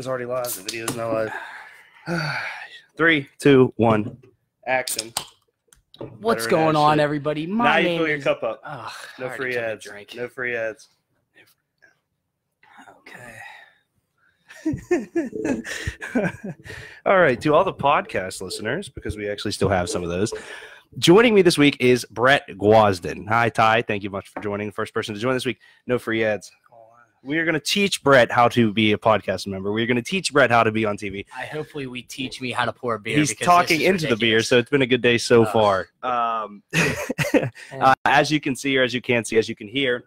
It's already live. The video's not live. 3, 2, 1, action. What's going on, everybody? Now you fill your cup up. No free ads. Drink. No free ads. Okay. All right, to all the podcast listeners, because we actually still have some of those, joining me this week is Brett Gwosden. Hi, Ty. Thank you much for joining. First person to join this week. No free ads. We are going to teach Brett how to be a podcast member. We're going to teach Brett how to be on TV. Hopefully we teach me how to pour a beer. He's talking into the beer, so it's been a good day so far. As you can see, or as you can't see, as you can hear,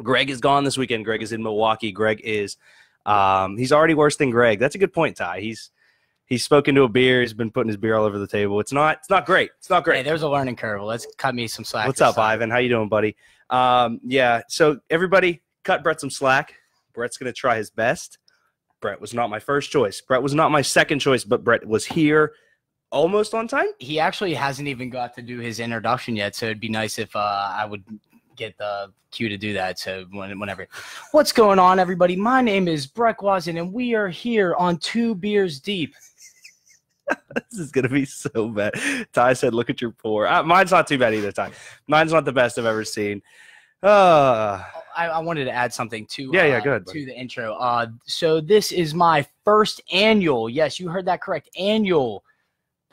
Greg is gone this weekend. Greg is in Milwaukee. Greg is he's already worse than Greg. That's a good point, Ty. He's spoken to a beer. He's been putting his beer all over the table. It's not great. It's not great. Hey, there's a learning curve. Let's cut me some slack. What's up, Ivan? How you doing, buddy? Yeah. So everybody, cut Brett some slack. Brett's going to try his best. Brett was not my first choice. Brett was not my second choice, but Brett was here almost on time. He actually hasn't even got to do his introduction yet, so it'd be nice if I would get the cue to do that. So whenever. What's going on, everybody? My name is Brett Gwosden, and we are here on 2 Beers Deep. This is going to be so bad. Ty said, look at your pour. Mine's not too bad either, Ty. Mine's not the best I've ever seen. I wanted to add something to go ahead, to the intro. So this is my first annual, yes, you heard that correct, annual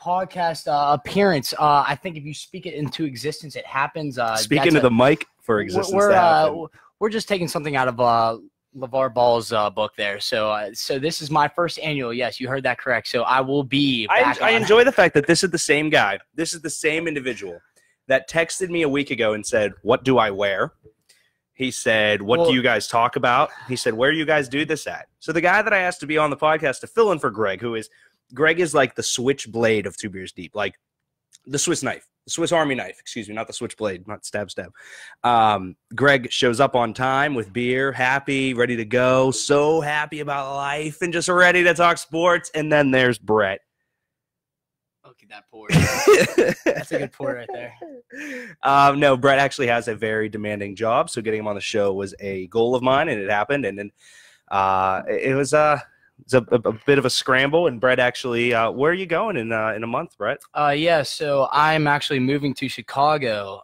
podcast appearance. I think if you speak it into existence, it happens. Speaking to the mic for existence. We're just taking something out of LeVar Ball's book there. So this is my first annual. Yes, you heard that correct. So I will be back. I enjoy the fact that this is the same guy. This is the same individual that texted me a week ago and said, what do I wear? He said, what do you guys talk about? He said, where do you guys do this at? So the guy that I asked to be on the podcast to fill in for Greg, Greg is like the switchblade of 2 Beers Deep, like the Swiss knife, the Swiss Army knife, excuse me, not the switchblade, not stab. Greg shows up on time with beer, happy, ready to go, so happy about life and just ready to talk sports. And then there's Brett. Look at that pour. That's a good pour right there. No, Brett actually has a very demanding job, so getting him on the show was a goal of mine, and it happened. And then it was a bit of a scramble. And Brett actually, where are you going in a month, Brett? Yeah, so I'm actually moving to Chicago.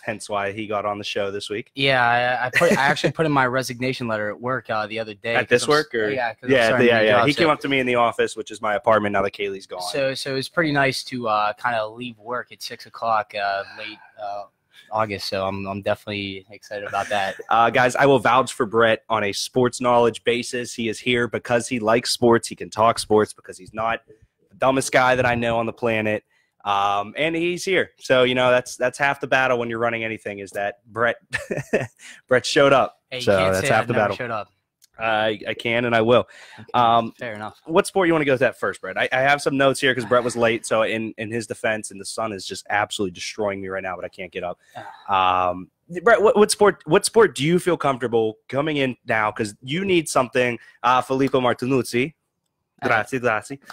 Hence why he got on the show this week. Yeah, I actually put in my resignation letter at work the other day. At this work? Or? Yeah. He came up to me in the office, which is my apartment now that Kaylee's gone. So it's pretty nice to kind of leave work at 6 o'clock late August. So I'm definitely excited about that. Guys, I will vouch for Brett on a sports knowledge basis. He is here because he likes sports. He can talk sports because he's not the dumbest guy that I know on the planet. And he's here. So, that's half the battle when you're running anything is that Brett showed up. Hey, so that's half the battle. Showed up. I can and I will. Fair enough. What sport you want to go with that first, Brett? I have some notes here because Brett was late. So in his defense, and the sun is just absolutely destroying me right now, but I can't get up. Brett, what sport do you feel comfortable coming in now? Because you need something. Filippo Martinuzzi. Grazie.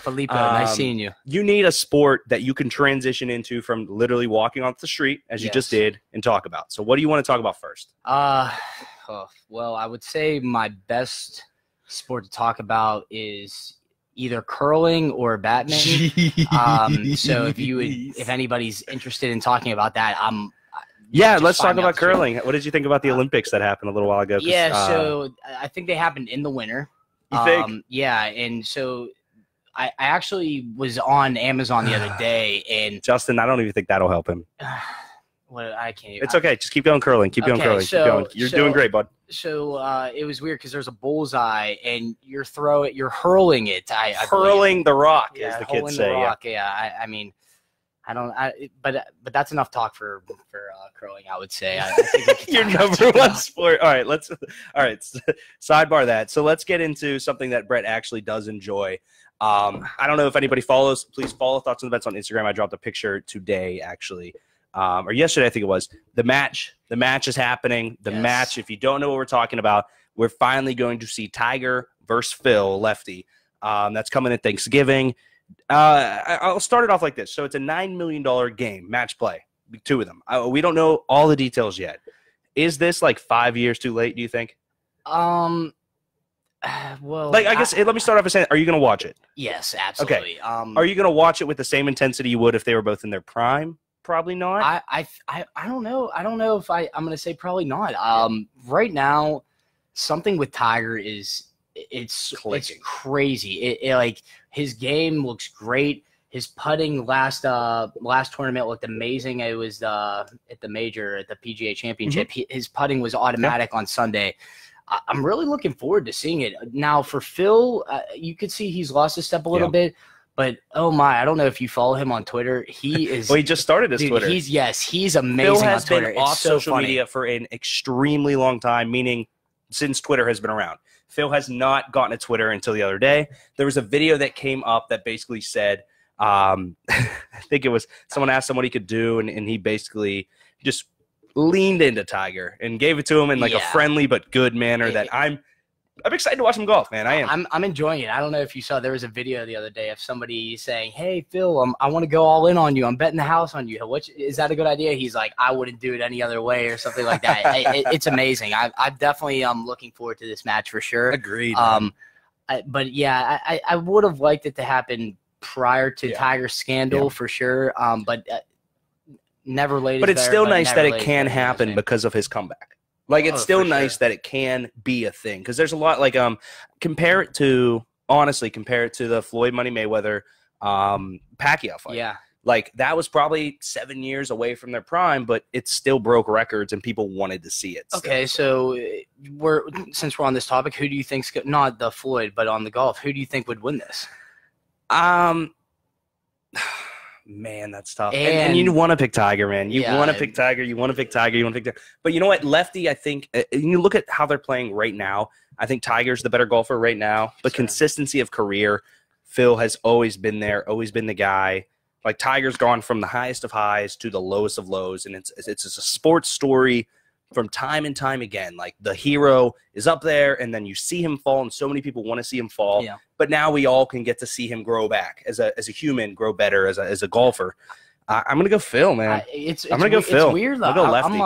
Filippo, nice seeing you. You need a sport that you can transition into from literally walking off the street, as you just did, and talk about. So what do you want to talk about first? Well, I would say my best sport to talk about is either curling or badminton. So if anybody's interested in talking about that, let's talk about curling. What did you think about the Olympics that happened a little while ago? Yeah, so I think they happened in the winter. You think? Yeah, and so I actually was on Amazon the other day, and Justin, I don't even think that'll help him. I can't. It's okay. Just keep going curling. Keep going curling. Keep going. You're doing great, bud. So it was weird because there's a bullseye, and you're hurling it. Hurling the rock, as the kids say. Rock. Yeah, I mean, but that's enough talk for curling, I would say. I think your number one sport. All right, sidebar that. So let's get into something that Brett actually does enjoy. I don't know if anybody follows. Please follow Thoughts on the Bets on Instagram. I dropped a picture today, actually, or yesterday, I think it was. The match is happening. The match. If you don't know what we're talking about, we're finally going to see Tiger versus Phil, lefty. That's coming at Thanksgiving. I'll start it off like this. So it's a $9 million game, match play, 2 of them. We don't know all the details yet. Is this like 5 years too late, do you think? Well, Like, I guess let me start off by saying, are you going to watch it? Yes, absolutely. Are you going to watch it with the same intensity you would if they were both in their prime? Probably not. I don't know. I don't know if I'm going to say probably not. Right now, something with Tiger is it's crazy. It like his game looks great. His putting last tournament looked amazing. It was at the major at the PGA Championship. His putting was automatic on Sunday. I'm really looking forward to seeing it. Now for Phil, you could see he's lost his step a little bit. But oh my, I don't know if you follow him on Twitter. He is. Well, he just started his Twitter. He's amazing Phil has on Twitter. been off social funny. media for an extremely long time, meaning since Twitter has been around. Phil has not gotten a Twitter until the other day. There was a video that came up that basically said, I think it was someone asked him what he could do, and he basically just leaned into Tiger and gave it to him in like a friendly but good manner. That I'm excited to watch him golf, man. I am. I'm enjoying it. I don't know if you saw, there was a video the other day of somebody saying, "Hey Phil, I want to go all in on you. I'm betting the house on you. Is that a good idea?" He's like, "I wouldn't do it any other way," or something like that. It's amazing. I definitely looking forward to this match for sure. Agreed. But yeah, I would have liked it to happen prior to Tiger's scandal for sure. But never late. But it's still nice that it can happen because of his comeback. Like, it's still nice that it can be a thing, because there's a lot, like, compare it to the Floyd Money Mayweather Pacquiao fight. Yeah. Like, that was probably 7 years away from their prime, but it still broke records and people wanted to see it. Okay, so since we're on this topic, who do you think's not the Floyd, but on the golf, who do you think would win this? Man, that's tough. And you want to pick Tiger, man. You want to pick Tiger. You want to pick Tiger. You want to pick Tiger. But you know what? Lefty, I think, you look at how they're playing right now. I think Tiger's the better golfer right now. But consistency of career, Phil has always been there, always been the guy. Like, Tiger's gone from the highest of highs to the lowest of lows. And it's a sports story from time and time again. Like, the hero is up there, and then you see him fall, and so many people want to see him fall. Yeah. But now we all can get to see him grow back as a human, grow better as a golfer. I'm gonna go Phil, man. I'm gonna go Phil. It's weird though. I'll go lefty.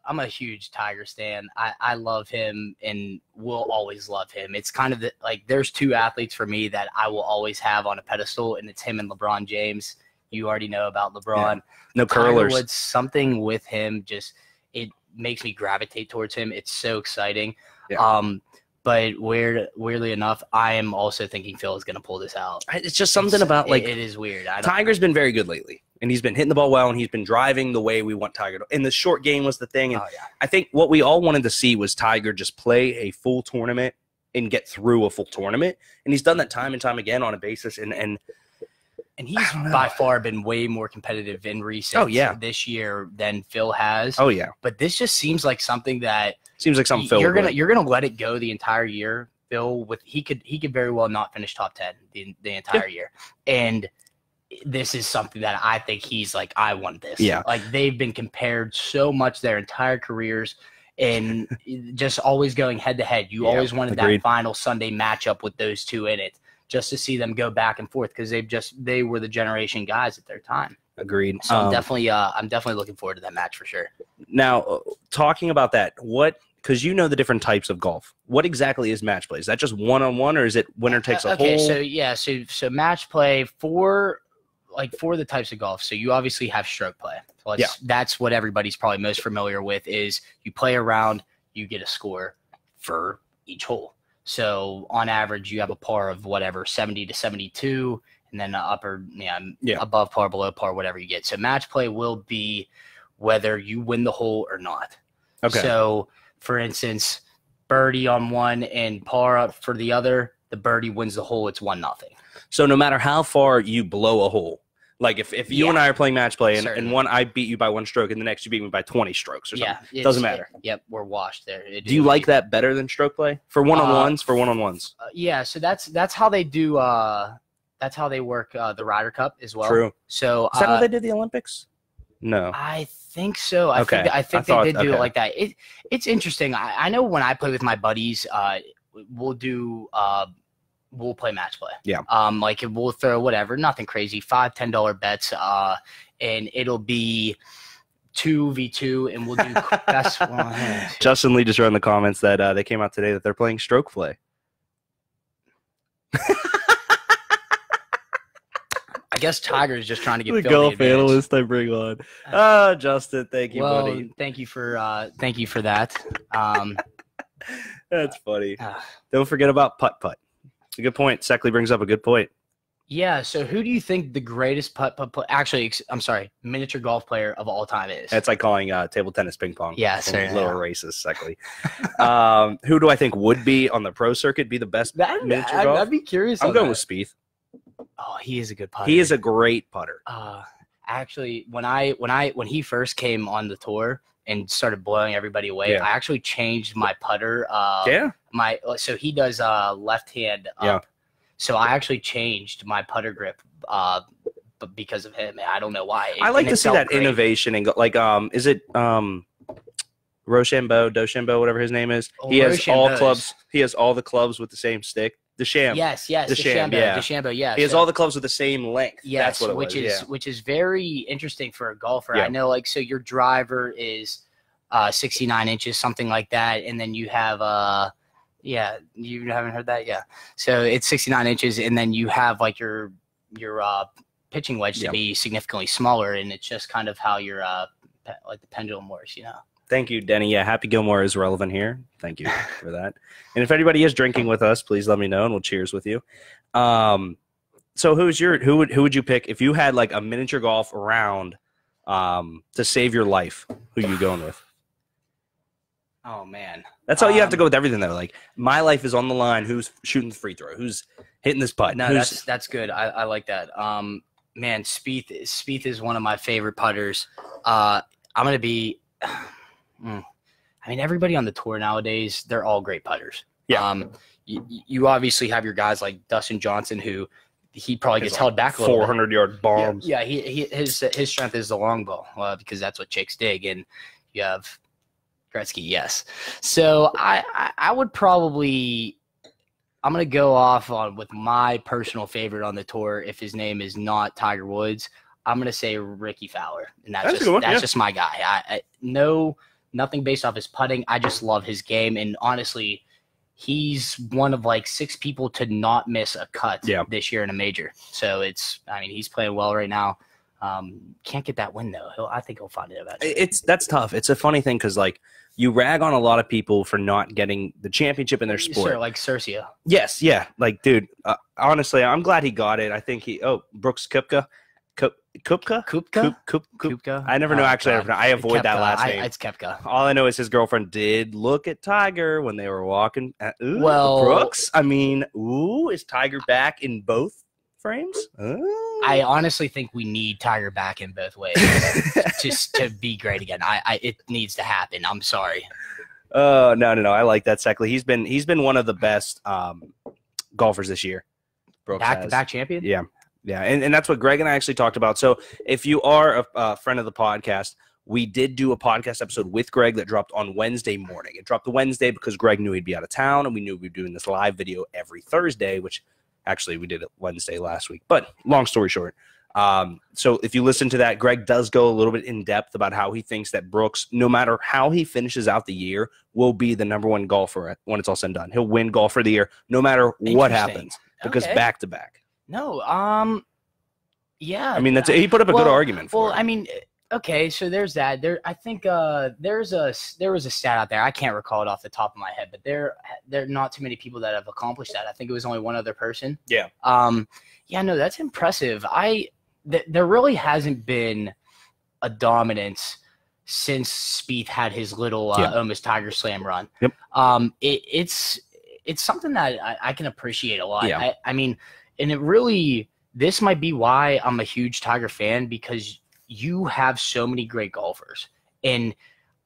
I'm a huge Tiger stan. I love him and will always love him. It's kind of like there's two athletes for me that I will always have on a pedestal, and it's him and LeBron James. You already know about LeBron. Yeah. No curlers. Tiger Woods, something with him just it makes me gravitate towards him. It's so exciting. Yeah. But weirdly enough, I am also thinking Phil is going to pull this out. It's just something about, like, it is weird. Tiger's been very good lately, and he's been hitting the ball well, and he's been driving the way we want Tiger to. And the short game was the thing. And I think what we all wanted to see was Tiger just play a full tournament and get through a full tournament. And he's done that time and time again on a basis. And he's by far been way more competitive in recent this year than Phil has. Oh yeah. But this just seems like something that Phil you're gonna let it go the entire year. Phil he could very well not finish top 10 the entire year. And this is something that I think he's like, I want this. Yeah. Like, they've been compared so much their entire careers and just always going head to head. You always wanted that final Sunday matchup with those two in it, just to see them go back and forth, because they were the generation guys at their time. Agreed. So I'm definitely looking forward to that match for sure. Now, talking about that, because you know the different types of golf, what exactly is match play? Is that just one-on-one, or is it winner takes a hole? So match play for the types of golf. So you obviously have stroke play. That's what everybody's probably most familiar with, is you play a round, you get a score for each hole. So on average, you have a par of whatever, 70 to 72, and then above par, below par, whatever you get. So match play will be whether you win the hole or not. Okay. So, for instance, birdie on one and par up for the other, the birdie wins the hole. It's 1-0. So no matter how far you blow a hole, like if you and I are playing match play and one I beat you by 1 stroke and the next you beat me by 20 strokes or something, it doesn't matter. We're washed there. Do you like that better than stroke play for one-on-ones? So that's how they do. That's how they work the Ryder Cup as well. True. So is that how they did the Olympics? No, I think so. I think they did do it like that. It's interesting. I know when I play with my buddies, we'll play match play. Yeah. Like we'll throw whatever, nothing crazy, $5-10 bets, and it'll be 2v2, and we'll do best one. Justin Lee just wrote in the comments that they came out today that they're playing stroke play. guess Tiger's just trying to get the Phil golf the advantage. analyst I bring on. Justin, thank you, Well, buddy. thank you for that. That's funny. Don't forget about putt-putt. It's a good point. Seckley brings up a good point. Yeah, so who do you think the greatest miniature golf player of all time is? It's like calling table tennis ping pong. Yeah, a little racist, Seckley. Who do I think would be on the pro circuit be the best miniature golf? I'd be curious. I'm going with Spieth. Oh, he is a good putter. He is a great putter. Actually, when he first came on the tour and started blowing everybody away, I actually changed my putter. So he does left hand up. Yeah. So I actually changed my putter grip but because of him. I don't know why. I like to see that innovation and go, like is it Rochambeau, whatever his name is. He has all clubs. He has all the clubs with the same stick. DeChambeau. Yes, DeChambeau, yeah. He has all the clubs with the same length. Yes, that's what it was. which is very interesting for a golfer. Yeah. I know, like, so your driver is 69 inches, something like that, and then you have you haven't heard that, So it's 69 inches, and then you have like your pitching wedge to be significantly smaller, and it's just kind of how your like the pendulum works, Thank you, Denny. Yeah, Happy Gilmore is relevant here. Thank you for that. And if anybody is drinking with us, please let me know, and we'll cheers with you. So who would you pick if you had like a miniature golf round to save your life? Who are you going with? Oh man, that's how you have to go with everything though. Like my life is on the line. Who's shooting the free throw? Who's hitting this putt? No, that's good. I like that. Man, Spieth is one of my favorite putters. I'm gonna be. I mean, everybody on the tour nowadays, they're all great putters. Yeah. You obviously have your guys like Dustin Johnson, who he probably gets held back a little 400-yard bombs. Yeah, his strength is the long ball, because that's what chicks dig. And you have Gretzky, yes. So I would probably – I'm going to go off with my personal favorite on the tour. If his name is not Tiger Woods, I'm going to say Ricky Fowler. And that's just my guy. Nothing based off his putting. I just love his game. And honestly, he's one of like 6 people to not miss a cut this year in a major. So he's playing well right now. Can't get that win though. I think he'll find it eventually. That's tough. It's a funny thing because like you rag on a lot of people for not getting the championship in their sport. Sure, like Cercia. Yes, yeah. Like, dude, honestly, I'm glad he got it. I think Brooks Koepka. Koepka? I never know actually. I avoid that last name. It's Koepka. All I know is his girlfriend did look at Tiger when they were walking. Well, Brooks. I mean, is Tiger back in both frames? I honestly think we need Tiger back in both ways just to be great again. It needs to happen. I'm sorry. No. I like that, Seckley. He's been one of the best golfers this year. Brooks back champion. Yeah. Yeah, and that's what Greg and I actually talked about. So if you are a friend of the podcast, we did do a podcast episode with Greg that dropped on Wednesday morning. It dropped the Wednesday because Greg knew he'd be out of town, and we knew we'd be doing this live video every Thursday, which actually we did it Wednesday last week. But long story short, so if you listen to that, Greg does go a little bit in depth about how he thinks that Brooks, no matter how he finishes out the year, will be the #1 golfer when it's all said and done. He'll win Golfer of the Year no matter what happens because back-to-back. No, yeah. I mean, he put up a good argument for it. I mean, okay, so there's that. I think there was a stat out there. I can't recall it off the top of my head, but there are not too many people that have accomplished that. I think it was only one other person. Yeah. Yeah, no, that's impressive. There really hasn't been a dominance since Spieth had his little almost Tiger Slam run. Yep. It's something that I can appreciate a lot. Yeah. I mean, and it really, this might be why I'm a huge Tiger fan, because you have so many great golfers. And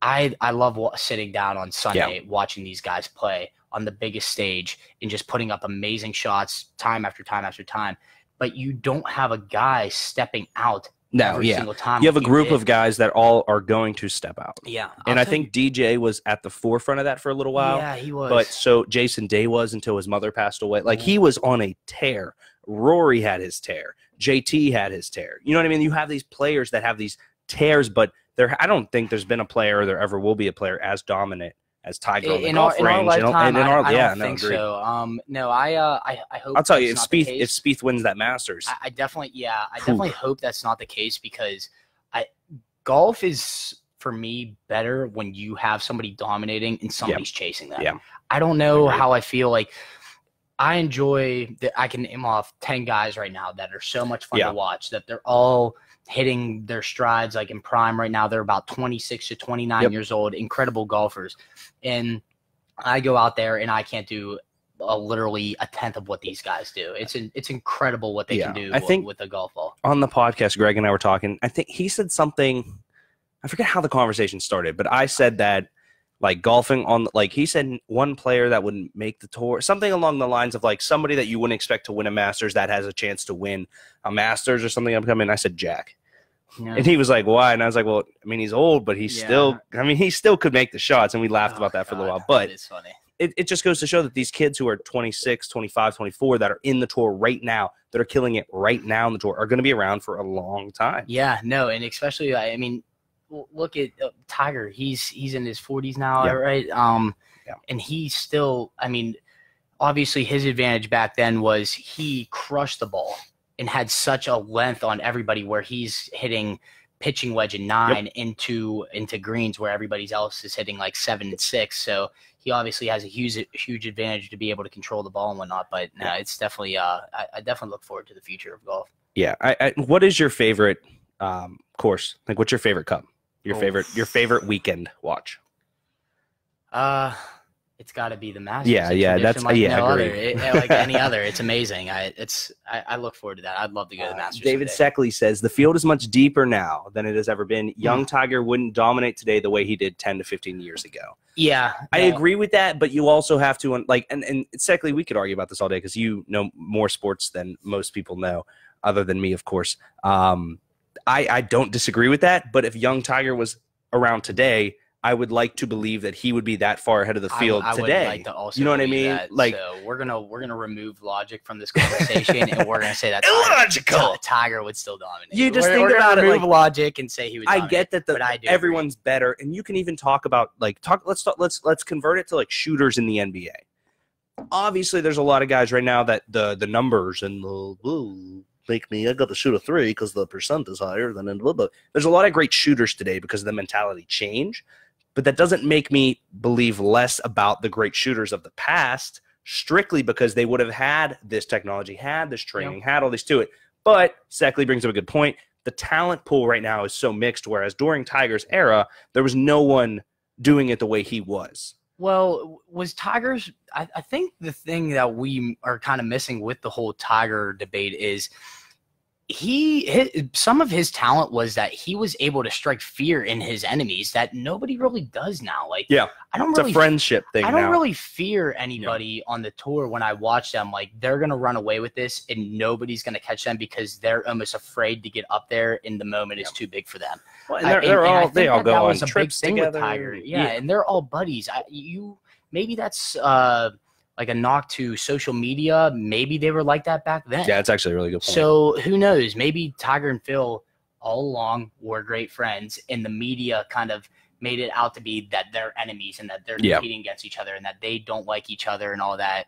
I love sitting down on Sunday watching these guys play on the biggest stage and just putting up amazing shots time after time after time. But you don't have a guy stepping out every single time. You have a group of guys that all are going to step out. Yeah. And I think DJ was at the forefront of that for a little while. Yeah, he was. But so Jason Day was until his mother passed away. Like, he was on a tear. Rory had his tear. JT had his tear. You know what I mean? You have these players that have these tears, but I don't think there's been a player or there ever will be a player as dominant as Tiger on the in golf our range. lifetime, I don't No, think agreed. so. No, I hope I'll tell you, that's if not the case. Spieth wins that Masters, I definitely hope that's not the case, because golf is, for me, better when you have somebody dominating and somebody's chasing them. Yeah. I don't know how I feel. Like, I enjoy that. I can name off 10 guys right now that are so much fun to watch, that they're all hitting their strides like in prime right now. They're about 26 to 29 years old, incredible golfers. And I go out there and I can't do literally a tenth of what these guys do. It's incredible what they can do with a golf ball. On the podcast, Greg and I were talking. I think he said something. I forget how the conversation started, but I said that, like, golfing on, like, he said one player that wouldn't make the tour, something along the lines of, like, somebody that you wouldn't expect to win a Masters that has a chance to win a Masters or something upcoming. I said Jack. Yeah. And he was like, why? And I was like, well, I mean, he's old, but he still could make the shots. And we laughed about that for a little while. But it's funny. It just goes to show that these kids who are 26, 25, 24 that are in the tour right now, that are killing it right now in the tour, are going to be around for a long time. Yeah, no, and especially, I mean, look at Tiger. He's in his 40s now, right? And he's still, I mean, obviously his advantage back then was he crushed the ball and had such a length on everybody, where he's hitting pitching wedge and 9 into greens where everybody else is hitting like 7 and 6. So he obviously has a huge advantage to be able to control the ball and whatnot. But no, it's definitely I definitely look forward to the future of golf. Yeah. What is your favorite course? Like, what's your favorite cup? Your favorite weekend watch? It's got to be the Masters. Yeah, that's like no other. Like any other, it's amazing. I look forward to that. I'd love to go to the Masters. David Seckley says the field is much deeper now than it has ever been. Young Tiger wouldn't dominate today the way he did 10 to 15 years ago. Yeah, I agree with that, but you also have to, like, and Seckley, we could argue about this all day because you know more sports than most people know, other than me, of course. I don't disagree with that, but if young Tiger was around today, I would like to believe that he would be that far ahead of the field today. Would like to also, you know what I mean? That. Like, so we're gonna remove logic from this conversation, and we're gonna say that Tiger would still dominate. You just think about it, remove logic and say he would. I get that, everyone's better, and you can even talk about let's convert it to like shooters in the NBA. Obviously, there's a lot of guys right now that the numbers and I got to shoot a 3 because the percent is higher than in blah, blah. There's a lot of great shooters today because of the mentality change, but that doesn't make me believe less about the great shooters of the past strictly because they would have had this technology, had this training, had all this to it. But Seckley brings up a good point. The talent pool right now is so mixed, whereas during Tiger's era, there was no one doing it the way he was. Well, was Tiger's – I think the thing that we are kind of missing with the whole Tiger debate is some of his talent was that he was able to strike fear in his enemies that nobody really does now. Like, it's a friendship thing. I don't really fear anybody on the tour when I watch them. Like, they're going to run away with this and nobody's going to catch them because they're almost afraid to get up there and the moment is too big for them. Well, and they all go on trips together. With Tiger. And they're all buddies. Maybe that's like a knock to social media. Maybe they were like that back then. Yeah, it's actually a really good point. So who knows? Maybe Tiger and Phil all along were great friends, and the media kind of made it out to be that they're enemies and that they're competing against each other and that they don't like each other and all that.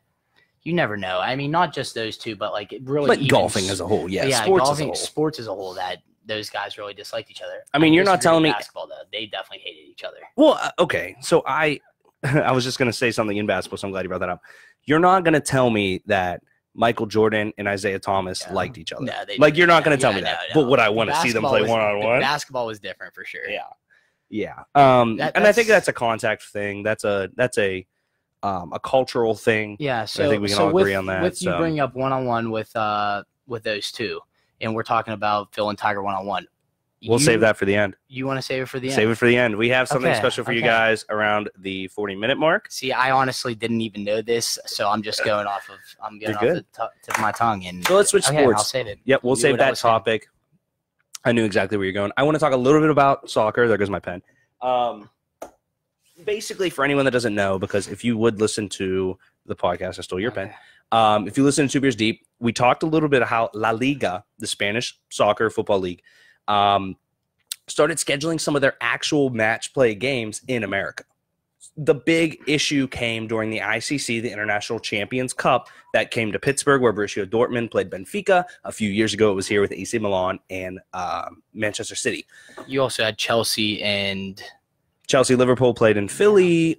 You never know. I mean, not just those two, but like really. But golfing as a whole, sports as a whole, that those guys really disliked each other. I mean, you're not telling me basketball though. They definitely hated each other. Well, okay, so I was just going to say something in basketball, so I'm glad you brought that up. You're not going to tell me that Michael Jordan and Isaiah Thomas liked each other. No, you're not going to tell me that. No. But would I want to see them play one-on-one? Basketball was different for sure. Yeah. And I think that's a contact thing. That's a cultural thing. Yeah. So I think we can all agree on that. With you bringing up one-on-one with those two, and we're talking about Phil and Tiger one-on-one. We'll save that for the end. You want to save it for the end? Save it for the end. We have something special for you guys around the 40-minute mark. See, I honestly didn't even know this, so I'm just going off of the tip of my tongue. And so let's switch sports. I'll save it. Yep, we'll save that topic. I knew exactly where you're going. I want to talk a little bit about soccer. There goes my pen. Basically, for anyone that doesn't know, because if you would listen to the podcast, I stole your pen. If you listen to 2 Beers Deep, we talked a little bit of how La Liga, the Spanish soccer football league, started scheduling some of their actual match play games in America. the big issue came during the ICC, the International Champions Cup, that came to Pittsburgh, where Borussia Dortmund played Benfica. A few years ago, it was here with AC Milan and Manchester City. You also had Chelsea, Liverpool played in Philly.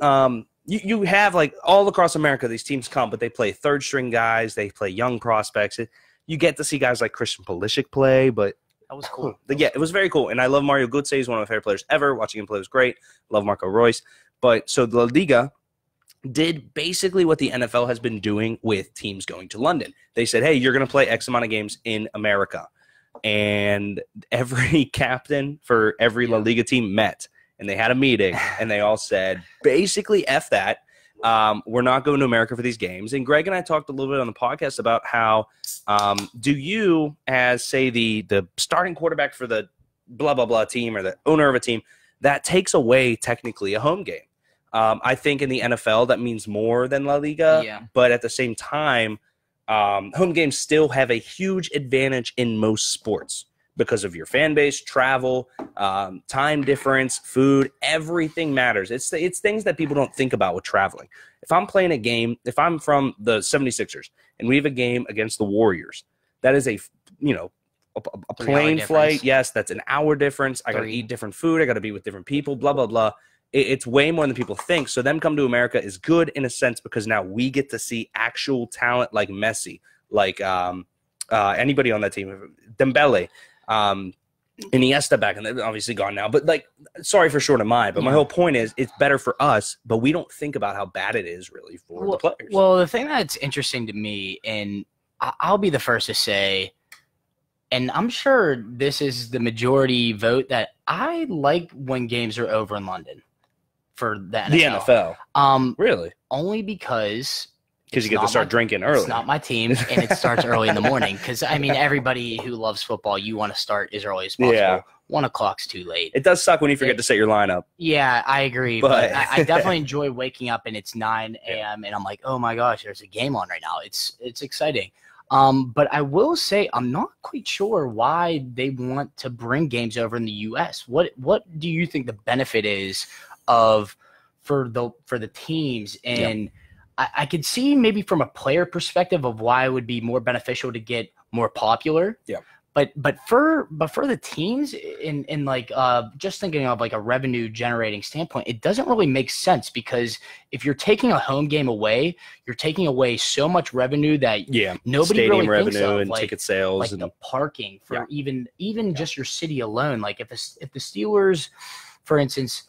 You have, like, all across America, these teams come, but they play third-string guys. They play young prospects. You get to see guys like Christian Pulisic play, but that was cool. It was very cool. And I love Mario Götze. He's one of my favorite players ever. Watching him play was great. Love Marco Reus. But so the Liga did basically what the NFL has been doing with teams going to London. They said, hey, you're going to play X amount of games in America. And every captain for every La Liga team met. And they had a meeting. And they all said, basically, F that. We're not going to America for these games. And Greg and I talked a little bit on the podcast about how do you, as, say, the starting quarterback for the blah, blah, blah team or the owner of a team, that takes away technically a home game. I think in the NFL that means more than La Liga, but at the same time, home games still have a huge advantage in most sports because of your fan base, travel, time difference, food, everything matters. It's things that people don't think about with traveling. If I'm playing a game, if I'm from the 76ers and we have a game against the Warriors, that is a plane flight. Yes, that's an hour difference. I got to eat different food. I got to be with different people, blah, blah, blah. It's way more than people think. So them come to America is good in a sense because now we get to see actual talent like Messi, like anybody on that team, Dembele, Iniesta back, and they're obviously gone now. But, like, sorry for short of mine, but my whole point is it's better for us, but we don't think about how bad it is really for the players. Well, the thing that's interesting to me, and I'll be the first to say, and I'm sure this is the majority vote, that I like when games are over in London for the NFL. The NFL. Really? Only because you get to start drinking early. It's not my team, and it starts early in the morning. Because, I mean, everybody who loves football, you want to start as early as possible. Yeah. 1 o'clock's too late. It does suck when you forget to set your lineup. Yeah, I agree. But I definitely enjoy waking up and it's 9 a.m. and I'm like, oh my gosh, there's a game on right now. It's exciting. But I will say I'm not quite sure why they want to bring games over in the U.S. What do you think the benefit is for the teams? And I could see maybe from a player perspective of why it would be more beneficial to get more popular. Yeah. But for the teams in like just thinking of like a revenue generating standpoint, it doesn't really make sense because if you're taking a home game away, you're taking away so much revenue that nobody stadium really thinks revenue of, and like, ticket sales like and the parking for even just your city alone. Like if the Steelers, for instance,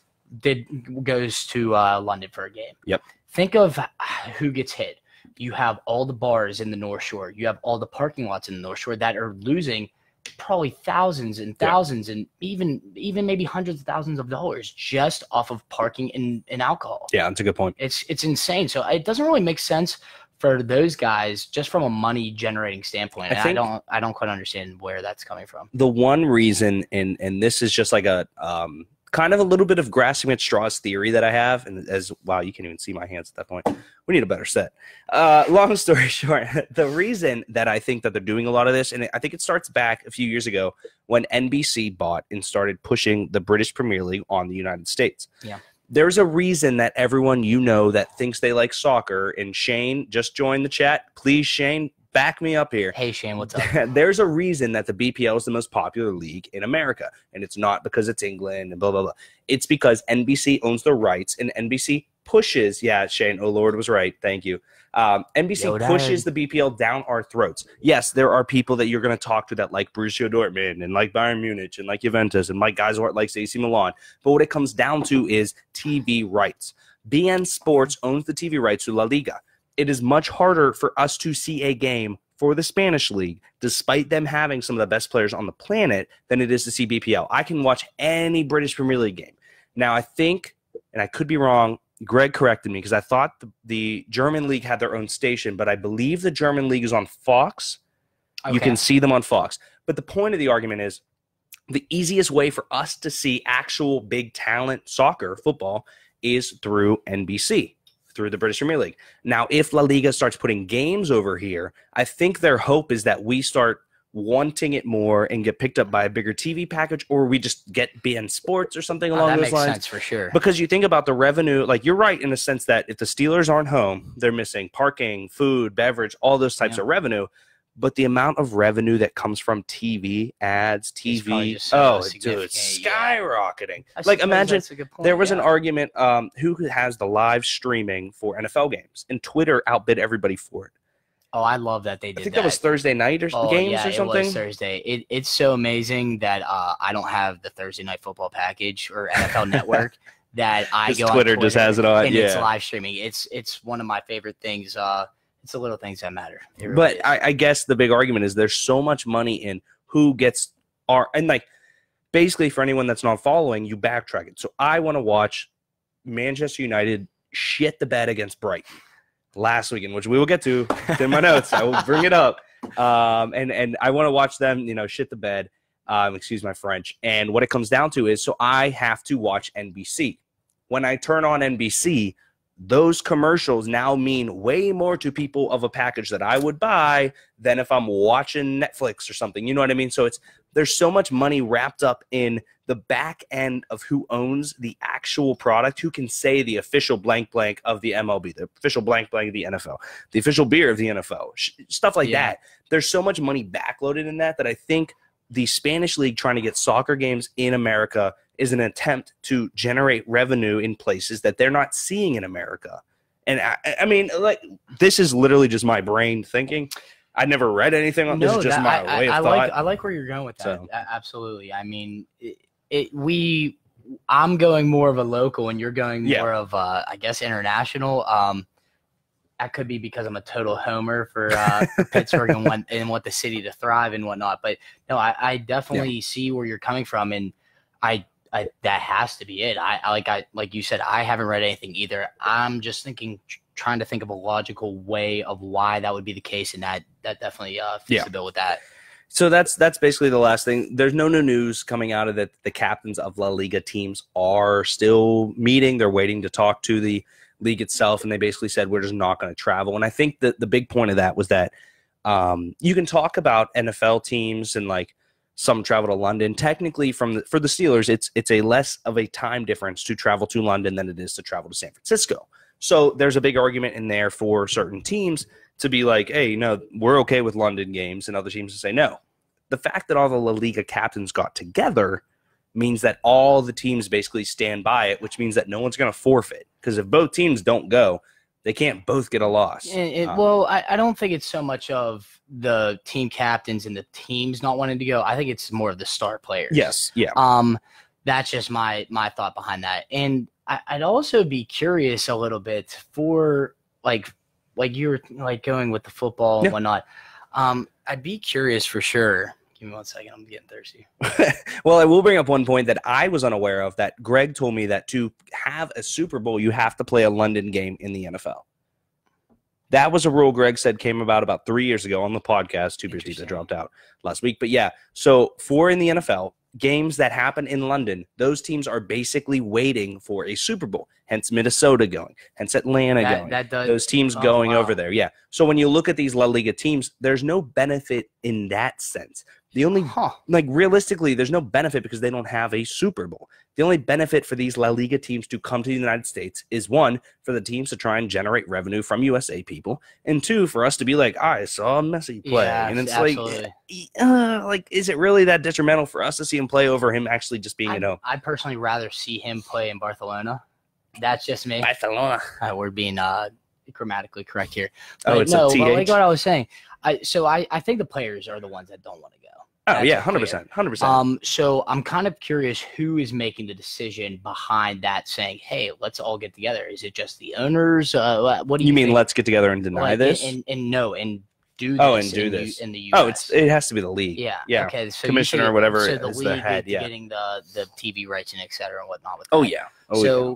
goes to London for a game. Yep. Think of who gets hit. You have all the bars in the North Shore. You have all the parking lots in the North Shore that are losing probably thousands and thousands and even maybe hundreds of thousands of dollars just off of parking and alcohol. Yeah, that's a good point. It's insane. So it doesn't really make sense for those guys just from a money generating standpoint. I don't quite understand where that's coming from. The one reason, and this is just like a kind of a little bit of grasping at straws theory that I have, and wow, you can't even see my hands at that point. We need a better set. Long story short, the reason that I think that they're doing a lot of this, and I think it starts back a few years ago when NBC bought and started pushing the British Premier League on the United States. Yeah. There's a reason that everyone that thinks they like soccer, and Shane just joined the chat. Please, Shane, back me up here. Hey, Shane, what's up? There's a reason that the BPL is the most popular league in America, and it's not because it's England and blah, blah, blah. It's because NBC owns the rights, and NBC pushes – yeah, Shane, oh, Lord was right. Thank you. NBC pushes the BPL down our throats. Yes, there are people that you're going to talk to that like Borussia Dortmund and like Bayern Munich and like Juventus and like guys who like AC Milan. But what it comes down to is TV rights. BN Sports owns the TV rights to La Liga. It is much harder for us to see a game for the Spanish league, despite them having some of the best players on the planet, than it is to see BPL. I can watch any British Premier League game. Now, I think, and I could be wrong, Greg corrected me because I thought the German league had their own station, but I believe the German league is on Fox. Okay. You can see them on Fox. But the point of the argument is the easiest way for us to see actual big talent soccer, football, is through NBC, through the British Premier League. Now, if La Liga starts putting games over here, I think their hope is that we start wanting it more and get picked up by a bigger TV package, or we just get BN Sports or something along those lines. That makes sense for sure. Because you think about the revenue, like you're right in the sense that if the Steelers aren't home, they're missing parking, food, beverage, all those types of revenue. But the amount of revenue that comes from TV, ads, TV, it's skyrocketing. Like imagine there was an argument, who has the live streaming for NFL games, and Twitter outbid everybody for it. Oh, I love that they did that. I think that was Thursday night or games or something. It was Thursday. It's so amazing that I don't have the Thursday Night Football package or NFL Network that I go on Twitter just has it on. And it's live streaming. It's one of my favorite things. It's the little things that matter. Really but I guess the big argument is there's so much money in who gets and like basically for anyone that's not following, you backtrack it. So I want to watch Manchester United shit the bed against Brighton last weekend, which we will get to. It's in my notes. I will bring it up. And I want to watch them, shit the bed. Excuse my French. And what it comes down to is, so I have to watch NBC. When I turn on NBC, those commercials now mean way more to people of a package that I would buy than if I'm watching Netflix or something. You know what I mean? So there's so much money wrapped up in the back end of who owns the actual product, who can say the official blank blank of the MLB, the official blank blank of the NFL, the official beer of the NFL, stuff like that. There's so much money backloaded in that I think the Spanish League trying to get soccer games in America is an attempt to generate revenue in places that they're not seeing in America. And I mean, like, this is literally just my brain thinking. I never read anything on this. Is just my way of thought. I like where you're going with that. So. Absolutely. I mean, I'm going more of a local, and you're going more of I guess international. That could be because I'm a total homer for Pittsburgh and want the city to thrive and whatnot. But no, I definitely see where you're coming from, and that has to be it. Like you said, I haven't read anything either. I'm just trying to think of a logical way of why that would be the case, and that definitely fits the bill with that. So that's basically the last thing. There's no new news coming out of it. The captains of La Liga teams are still meeting. They're waiting to talk to the league itself, and they basically said we're just not going to travel. And I think that the big point of that was that you can talk about NFL teams and like some travel to London. Technically, for the Steelers, it's a less of a time difference to travel to London than it is to travel to San Francisco. So there's a big argument in there for certain teams to be like, hey, we're okay with London games, and other teams to say no. The fact that all the La Liga captains got together means that all the teams basically stand by it, which means that no one's going to forfeit. Because if both teams don't go, they can't both get a loss. Well, I don't think it's so much of the team captains and the teams not wanting to go. I think it's more of the star players. Yes, yeah. That's just my thought behind that. And I'd also be curious a little bit for like you were like going with the football and whatnot. I'd be curious for sure. Give me 1 second. I'm getting thirsty. Well, I will bring up one point that I was unaware of that Greg told me, that to have a Super Bowl, you have to play a London game in the NFL. That was a rule Greg said came about 3 years ago on the podcast. Two beers deep that dropped out last week. But yeah, so in the NFL, games that happen in London, those teams are basically waiting for a Super Bowl. Hence Minnesota going, hence Atlanta going. Those teams going over there. Yeah. So when you look at these La Liga teams, there's no benefit in that sense. The only, realistically, there's no benefit because they don't have a Super Bowl. The only benefit for these La Liga teams to come to the United States is, one, for the teams to try and generate revenue from USA people, and two, for us to be like, I saw Messi play. Yeah, and it's absolutely. Is it really that detrimental for us to see him play over him actually just being, I'd personally rather see him play in Barcelona. That's just me. Barcelona. We're being grammatically correct here. But it's a TH. But like what I was saying, I think the players are the ones that don't want to go. Oh, yeah, 100%. 100%. So I'm kind of curious who is making the decision behind that, saying, hey, let's all get together. Is it just the owners? What do you mean think? Let's get together and deny this? And do this. Oh, and do this. In the U.S. It has to be the league. Yeah. Yeah. Okay. So commissioner or whatever so is the the league head. Yeah. Getting the TV rights and et cetera and whatnot with that. Oh, yeah.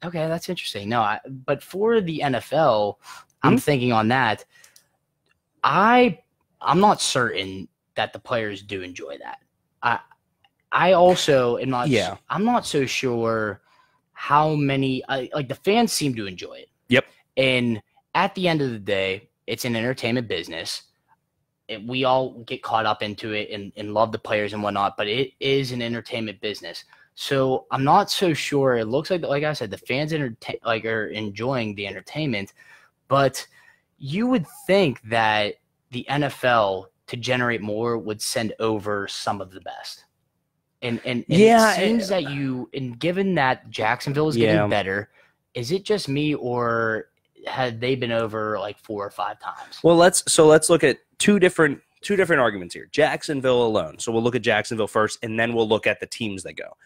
Okay, that's interesting. No, but for the NFL, I'm thinking on that. I'm not certain that the players do enjoy that. I also am not. Yeah. I'm not so sure how many the fans seem to enjoy it. Yep. And at the end of the day, it's an entertainment business. we all get caught up into it and love the players and whatnot, but it is an entertainment business. So I'm not so sure. It looks like I said, the fans are enjoying the entertainment, but you would think that the NFL, to generate more, would send over some of the best. And it seems that given that Jacksonville is getting better, is it just me, or had they been over like 4 or 5 times? Well, let's look at two different arguments here. Jacksonville alone. So we'll look at Jacksonville first, and then we'll look at the teams that go.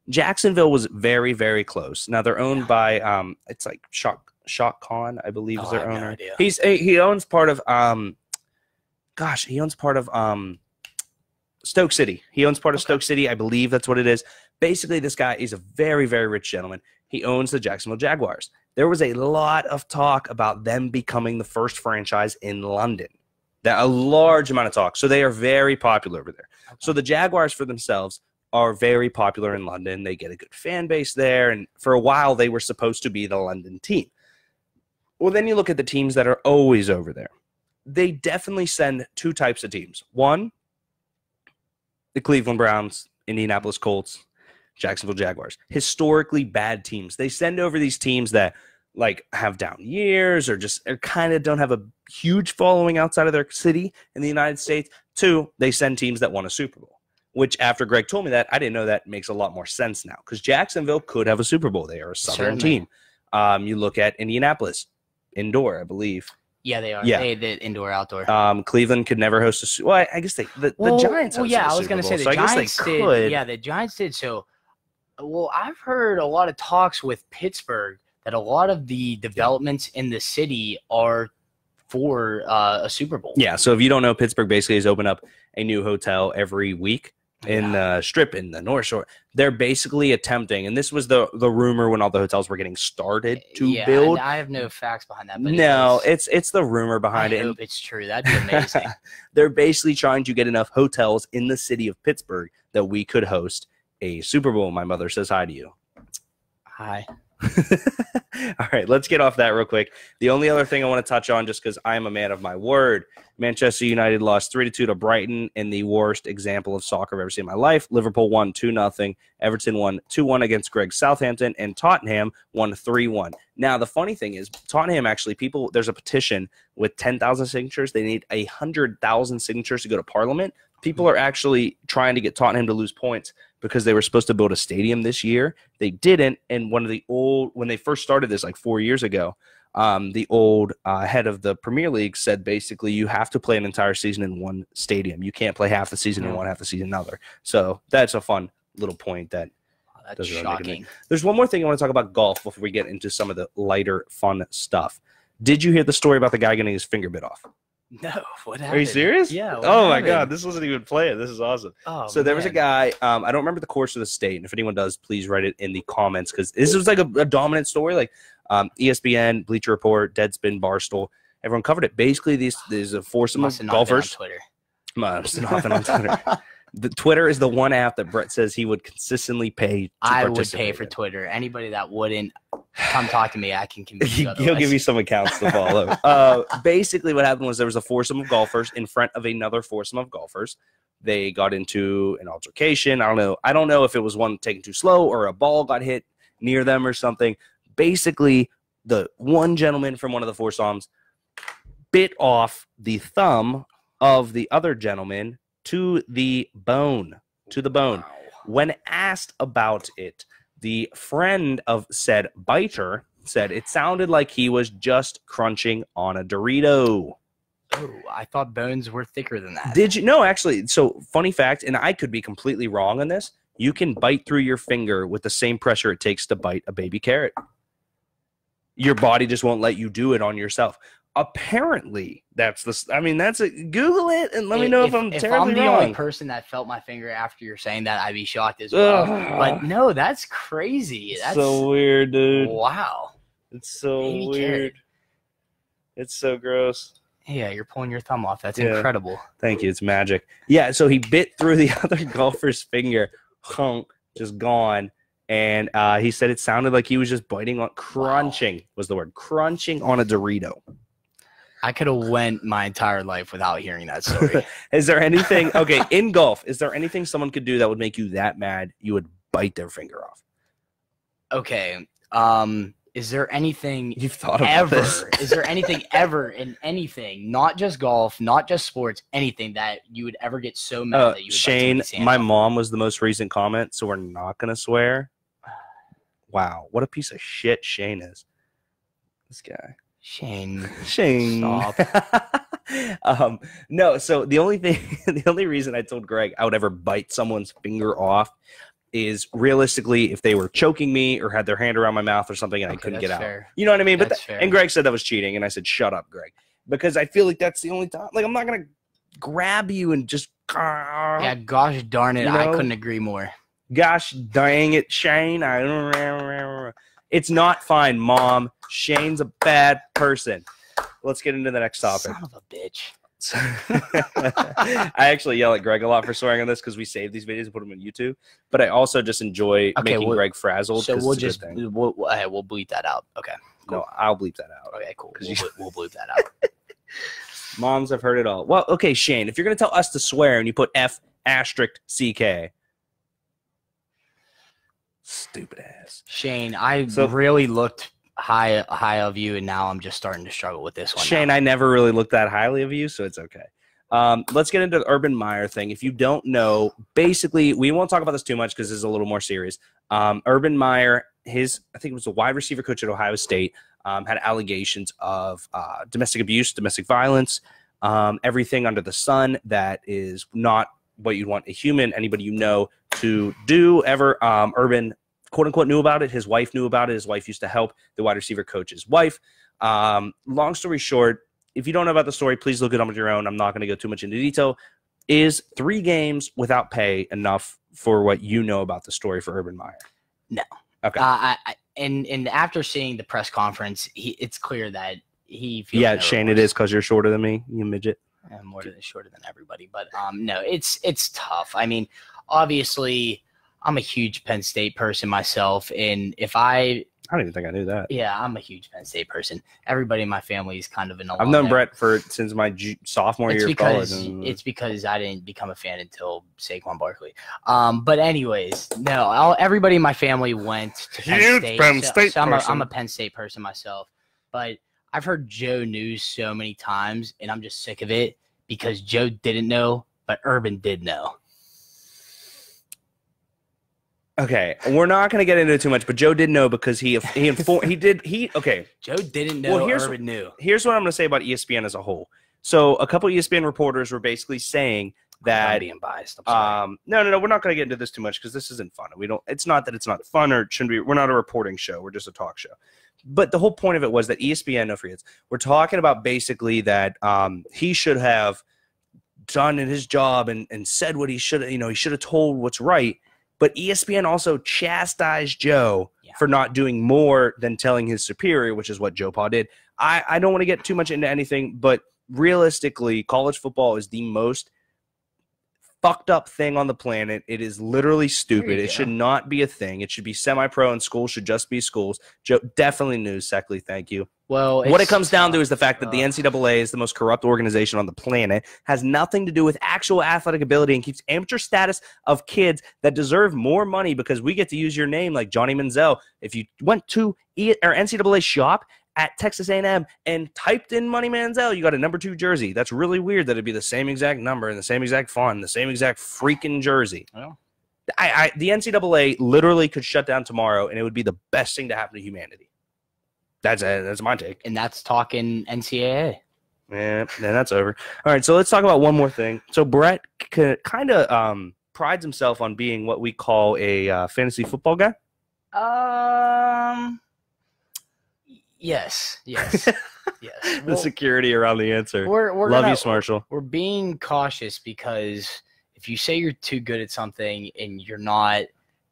Jacksonville was very, very close. Now they're owned by it's like Shaq Khan, I believe, is their owner. No idea. He owns part of Stoke City. He owns part of Stoke City. I believe that's what it is. Basically, this guy is a very, very rich gentleman. He owns the Jacksonville Jaguars. There was a lot of talk about them becoming the first franchise in London. A large amount of talk. So they are very popular over there. Okay. So the Jaguars for themselves are very popular in London. They get a good fan base there. And for a while, they were supposed to be the London team. Well, then you look at the teams that are always over there. They definitely send 2 types of teams. One, the Cleveland Browns, Indianapolis Colts, Jacksonville Jaguars. Historically bad teams. They send over these teams that like have down years or just kind of don't have a huge following outside of their city in the United States. 2, they send teams that won a Super Bowl, which after Greg told me that, I didn't know that makes a lot more sense now because Jacksonville could have a Super Bowl. They are a Southern team. You look at Indianapolis, indoor, I believe. Yeah, they are. Yeah. They did indoor, outdoor. Cleveland could never host a Super Bowl. Well, I guess the Giants hosted I was going to say the Giants did. Yeah, the Giants did. So, I've heard a lot of talks with Pittsburgh that a lot of the developments in the city are for a Super Bowl. Yeah, so if you don't know, Pittsburgh basically has opened up a new hotel every week in the Strip in the North Shore. They're basically attempting, and this was the rumor when all the hotels were getting started to build. I have no facts behind that. But it's the rumor behind it. I hope it's true. That'd be amazing. They're basically trying to get enough hotels in the city of Pittsburgh that we could host a Super Bowl. My mother says hi to you. Hi. All right, let's get off that real quick. The only other thing I want to touch on, just because I am a man of my word, Manchester United lost 3-2 to Brighton in the worst example of soccer I've ever seen in my life. Liverpool won 2-0. Everton won 2-1 against Greg Southampton, and Tottenham won 3-1. Now, the funny thing is, Tottenham actually, there's a petition with 10,000 signatures. They need 100,000 signatures to go to Parliament. People are actually trying to get Tottenham to lose points because they were supposed to build a stadium this year. They didn't. And when they first started this like 4 years ago, the old head of the Premier League said basically you have to play an entire season in one stadium. You can't play half the season in one, half the season in another. So that's a fun little point that that's shocking. There's one more thing I want to talk about golf before we get into some of the lighter, fun stuff. Did you hear the story about the guy getting his finger bit off? No, what happened? Are you serious? Yeah. Oh my God, this wasn't even planned. This is awesome. So there was a guy. I don't remember the course of the state, and if anyone does, please write it in the comments because this was like a dominant story. Like ESPN, Bleacher Report, Deadspin, Barstool, everyone covered it. Basically, there's a foursome of golfers. Must not been on Twitter. The Twitter is the one app that Brett says he would consistently pay to I would pay for Twitter. Anybody that wouldn't, come talk to me. I can convince you. He'll give you some accounts to follow. Basically, what happened was there was a foursome of golfers in front of another foursome of golfers. They got into an altercation. I don't know if it was one taking too slow or a ball got hit near them or something. Basically, the one gentleman from one of the foursomes bit off the thumb of the other gentleman to the bone. Wow. When asked about it, the friend of said biter said it sounded like he was just crunching on a Dorito. Oh, I thought bones were thicker than that. Did you? No, actually. So, funny fact, and I could be completely wrong on this, you can bite through your finger with the same pressure it takes to bite a baby carrot. Your body just won't let you do it on yourself. Apparently, that's Google it and let me know if I'm terribly wrong. If I'm the only person that felt my finger after you're saying that, I'd be shocked as well. But no, that's crazy. That's so weird, dude. Wow. It's so weird. Carrot. It's so gross. Yeah, you're pulling your thumb off. That's incredible. Thank you. It's magic. Yeah, so he bit through the other golfer's finger. Just gone. And he said it sounded like he was just biting on, crunching was the word, crunching on a Dorito. I could have went my entire life without hearing that story. Is there anything, okay, in golf, is there anything someone could do that would make you that mad you would bite their finger off? Okay. Is there anything You've thought about ever? this? Is there anything ever in anything, not just golf, not just sports, anything that you would ever get so mad that you would Shane, bite my mom was the most recent comment, so we're not going to swear. Wow, what a piece of shit Shane is. This guy. Shane. Stop. No, so the only reason I told Greg I would ever bite someone's finger off is realistically if they were choking me or had their hand around my mouth or something and I couldn't get out. Fair. You know what I mean? That's fair. And Greg said that was cheating, and I said, shut up, Greg. Because I feel like that's the only time. Like, I'm not going to grab you and just. Yeah, gosh darn it. You know? I couldn't agree more. Gosh dang it, Shane. It's not fine, Mom. Shane's a bad person. Let's get into the next topic. Son of a bitch. I actually yell at Greg a lot for swearing on this because we save these videos and put them on YouTube. But I also just enjoy making Greg frazzled. So we'll bleep that out. Okay. Cool. No, I'll bleep that out. Okay, cool. We'll bleep that out. Moms have heard it all. Well, okay, Shane, if you're going to tell us to swear and you put F***CK. Stupid ass. Shane, I really looked high of you, and now I'm just starting to struggle with this one. Shane, I never really looked that highly of you, so it's okay. Let's get into the Urban Meyer thing. If you don't know, basically, we won't talk about this too much because this is a little more serious. Urban Meyer, I think it was a wide receiver coach at Ohio State, had allegations of domestic abuse, domestic violence, everything under the sun that is not what you'd want a human, anybody you know, to do ever. Urban, quote unquote, knew about it. His wife knew about it. His wife used to help the wide receiver coach's wife. Long story short, if you don't know about the story, please look it up on your own. I'm not going to go too much into detail. Is 3 games without pay enough for what you know about the story for Urban Meyer? No. Okay. And after seeing the press conference, it's clear that he feels yeah, Shane, it is because you're shorter than me, you midget. I'm shorter than everybody, but no, it's tough. I mean, obviously, I'm a huge Penn State person myself, and I don't even think I knew that. Yeah, I'm a huge Penn State person. Everybody in my family is kind of an alumni. I've known Brett since my sophomore year of college. It's because I didn't become a fan until Saquon Barkley. But anyways, no, everybody in my family went to Penn State. Penn State so I'm a Penn State person myself, but I've heard Joe news so many times, and I'm just sick of it because Joe didn't know, but Urban did know. Okay, we're not going to get into it too much, but Joe did know because okay. Joe didn't know, Urban knew. Here's what I'm going to say about ESPN as a whole. So a couple ESPN reporters were basically saying that I'm being biased. I'm sorry. No, we're not going to get into this too much because this isn't fun. It's not that it's not fun or it shouldn't be. We're not a reporting show. We're just a talk show. But the whole point of it was that ESPN, no free hits, we're talking about basically that he should have done in his job and said what he should have, he should have told what's right. But ESPN also chastised Joe for not doing more than telling his superior, which is what Joe Pa did. I don't want to get too much into anything, but realistically, college football is the most fucked up thing on the planet. It is literally stupid. It should not be a thing. It should be semi-pro, and schools should just be schools. Joe definitely knew. Seckley, thank you. Well, what it comes down to is the fact that the NCAA is the most corrupt organization on the planet, has nothing to do with actual athletic ability, and keeps amateur status of kids that deserve more money because we get to use your name like Johnny Manziel. If you went to NCAA shop at Texas A&M and typed in Money Manziel, you got a number 2 jersey. That's really weird that it'd be the same exact number and the same exact font and the same exact freaking jersey. Well, the NCAA literally could shut down tomorrow, and it would be the best thing to happen to humanity. That's my take. And that's talking NCAA. Yeah, then that's over. All right, so let's talk about one more thing. So Brett kind of prides himself on being what we call a fantasy football guy. Yes. The security around the answer. Love you, Marshall. We're being cautious because if you say you're too good at something and you're not.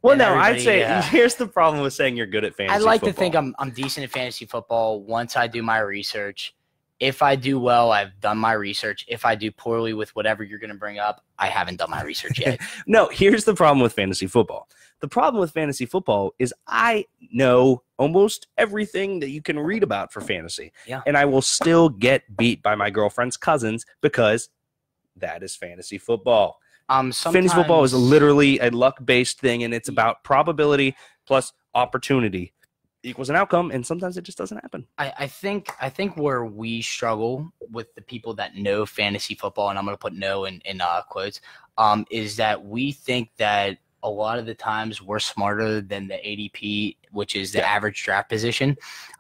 Well, no, I'd say here's the problem with saying you're good at fantasy football. I like to think I'm decent at fantasy football once I do my research, If I do well, I've done my research. If I do poorly with whatever you're going to bring up, I haven't done my research yet. No, here's the problem with fantasy football. The problem with fantasy football is I know almost everything that you can read about for fantasy. Yeah. And I will still get beat by my girlfriend's cousins because that is fantasy football. Fantasy football is literally a luck-based thing, and it's about probability plus opportunity equals an outcome, and sometimes it just doesn't happen. I think where we struggle with the people that know fantasy football, and I'm going to put "know" in quotes, is that we think that a lot of the times we're smarter than the ADP, which is the average draft position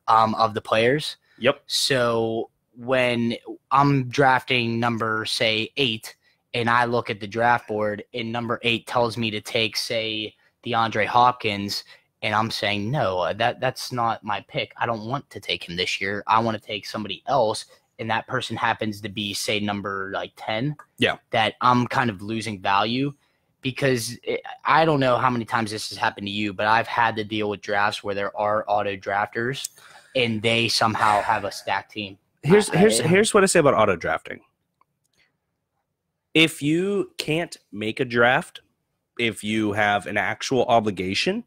of the players. Yep. So when I'm drafting number, say, 8, and I look at the draft board, and number 8 tells me to take, say, DeAndre Hopkins, and I'm saying, no, that's not my pick. I don't want to take him this year. I want to take somebody else, and that person happens to be, say, number 10. Yeah. That I'm kind of losing value because I don't know how many times this has happened to you, but I've had to deal with drafts where there are auto drafters, and they somehow have a stacked team. Here's what I say about auto drafting. If you can't make a draft, if you have an actual obligation,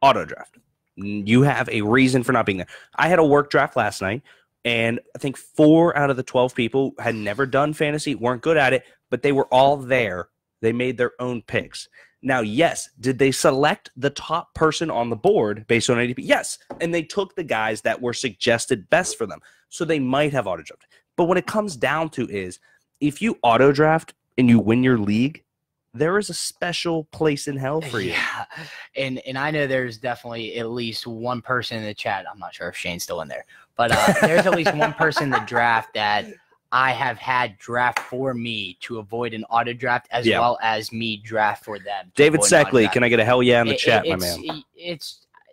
auto draft. You have a reason for not being there. I had a work draft last night, and I think 4 out of the 12 people had never done fantasy, weren't good at it, but they were all there. They made their own picks. Now, yes, did they select the top person on the board based on ADP? Yes, and they took the guys that were suggested best for them. So they might have auto drafted. But what it comes down to is if you auto draft and you win your league, there is a special place in hell for you. Yeah, and I know there's definitely at least one person in the chat. I'm not sure if Shane's still in there, but there's at least one person in the draft that I have had draft for me to avoid an auto draft as well as me draft for them. David Seckley, can I get a hell yeah in the chat, my man?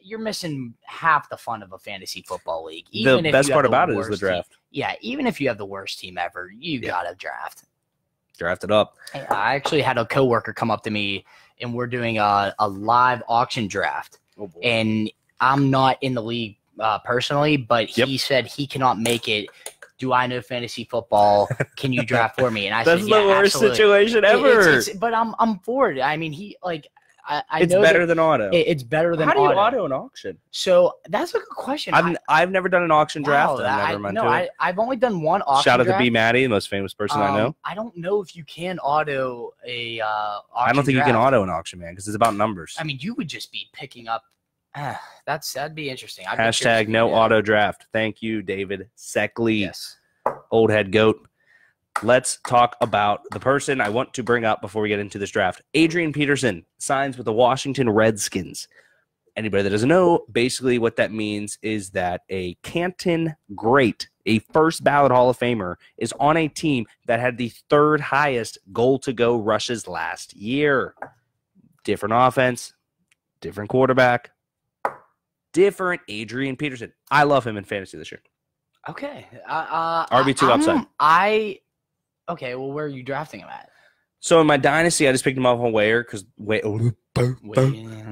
You're missing half the fun of a fantasy football league. Even the best part about it is the draft. Even if you have the worst team ever, you gotta draft. Draft it up. I actually had a coworker come up to me, and we're doing a live auction draft. Oh boy. And I'm not in the league personally, but he said he cannot make it. Do I know fantasy football? Can you draft for me? And I That's said, the worst absolutely. situation ever. But I'm for it. I mean, I it's know better than auto. It's better than auto. auto. How do you auto an auction? So that's a good question. I've never done an auction draft. I've only done one auction Shout out draft. to B. Maddie, the most famous person I know. I don't know if you can auto a auction I don't think draft. you can auto an auction, man, because it's about numbers. I mean, you would just be picking up. That'd be interesting. Hashtag no auto draft. Thank you, David Seckley. Yes. Old head goat. Let's talk about the person I want to bring up before we get into this draft. Adrian Peterson signs with the Washington Redskins. Anybody that doesn't know, basically what that means is that a Canton great, a first ballot Hall of Famer, is on a team that had the 3rd highest goal-to-go rushes last year. Different offense, different quarterback, different Adrian Peterson. I love him in fantasy this year. Okay. RB2 upside. Okay, well, where are you drafting him at? So in my dynasty, I just picked him up on waiver because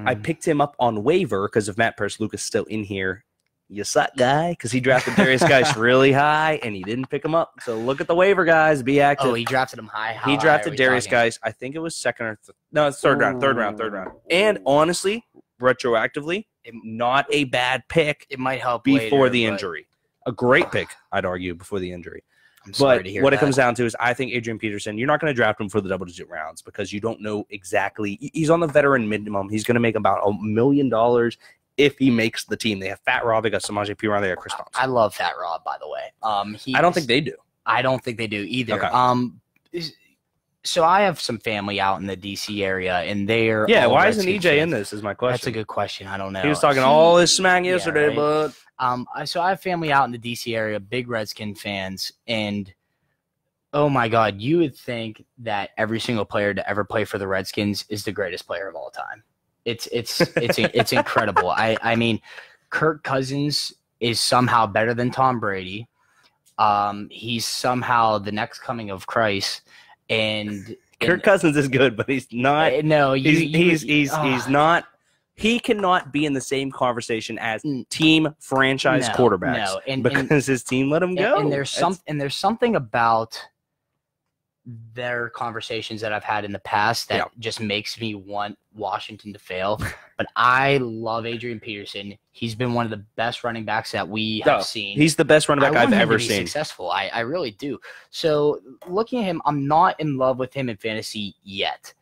I picked him up on waiver because of Matt Lucas still in here. You suck, guy, because he drafted Darius Geis really high and he didn't pick him up. So look at the waiver, guys. Be active. Oh, he drafted him high. He drafted Darius Geis. I think it was second or no, it's third round. And honestly, retroactively, not a bad pick. It might help before later, the injury. A great pick, I'd argue, before the injury. I'm sorry to hear what that. it comes down to is I think Adrian Peterson, you're not going to draft him for the double-digit rounds because you don't know exactly. He's on the veteran minimum. He's going to make about $1 million if he makes the team. They have Fat Rob. They got Samaje Perine. They got Chris Thompson. I love Fat Rob, by the way. I don't think they do. I don't think they do either. Okay. So I have some family out in the D.C. area, and they're why isn't EJ in this is my question. That's a good question. I don't know. He was talking all his smack yesterday, right? But so I have family out in the D.C. area, big Redskin fans, and oh my God, you would think that every single player to ever play for the Redskins is the greatest player of all time. It's incredible. I mean, Kirk Cousins is somehow better than Tom Brady. He's somehow the next coming of Christ. And Kirk Cousins is good, but he's not. No, he's not. He cannot be in the same conversation as team franchise quarterbacks because his team let him go. And there's something about their conversations that I've had in the past that just makes me want Washington to fail. But I love Adrian Peterson. He's been one of the best running backs that we have seen. He's the best running back I've ever seen. Successful. I really do. So looking at him, I'm not in love with him in fantasy yet.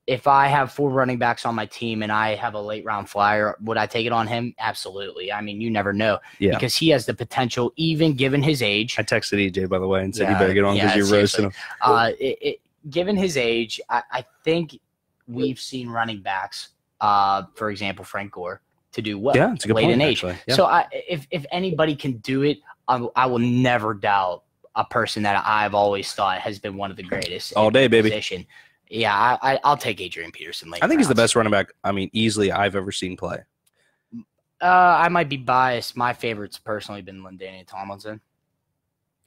If I have 4 running backs on my team and I have a late round flyer, would I take it on him? Absolutely. I mean, you never know because he has the potential, even given his age. I texted EJ, by the way, and said you better get on because you're roasting him. Given his age, I think we've seen running backs, for example, Frank Gore, to do well it's a good late point, in age. actually. Yeah. So if anybody can do it, I will never doubt a person that I've always thought has been one of the greatest. All day, baby. Position. Yeah, I'll take Adrian Peterson late. I think he's the best running back, easily I've ever seen play. I might be biased. My favorite's personally been LaDainian Tomlinson.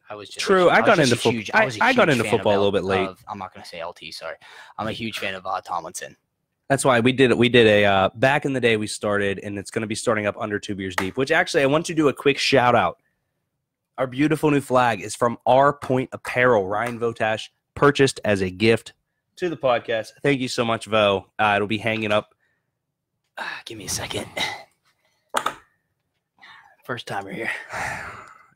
I was just true. I got into football. I got into football a little bit late. I'm not going to say LT. Sorry, I'm a huge fan of Tomlinson. That's why we did a back in the day we started, and it's going to be starting up under 2 Beers Deep. Which actually I want to do a quick shout out. Our beautiful new flag is from Our Point Apparel. Ryan Votash purchased as a gift to the podcast. Thank you so much, Vo. It'll be hanging up. Give me a second. First timer here.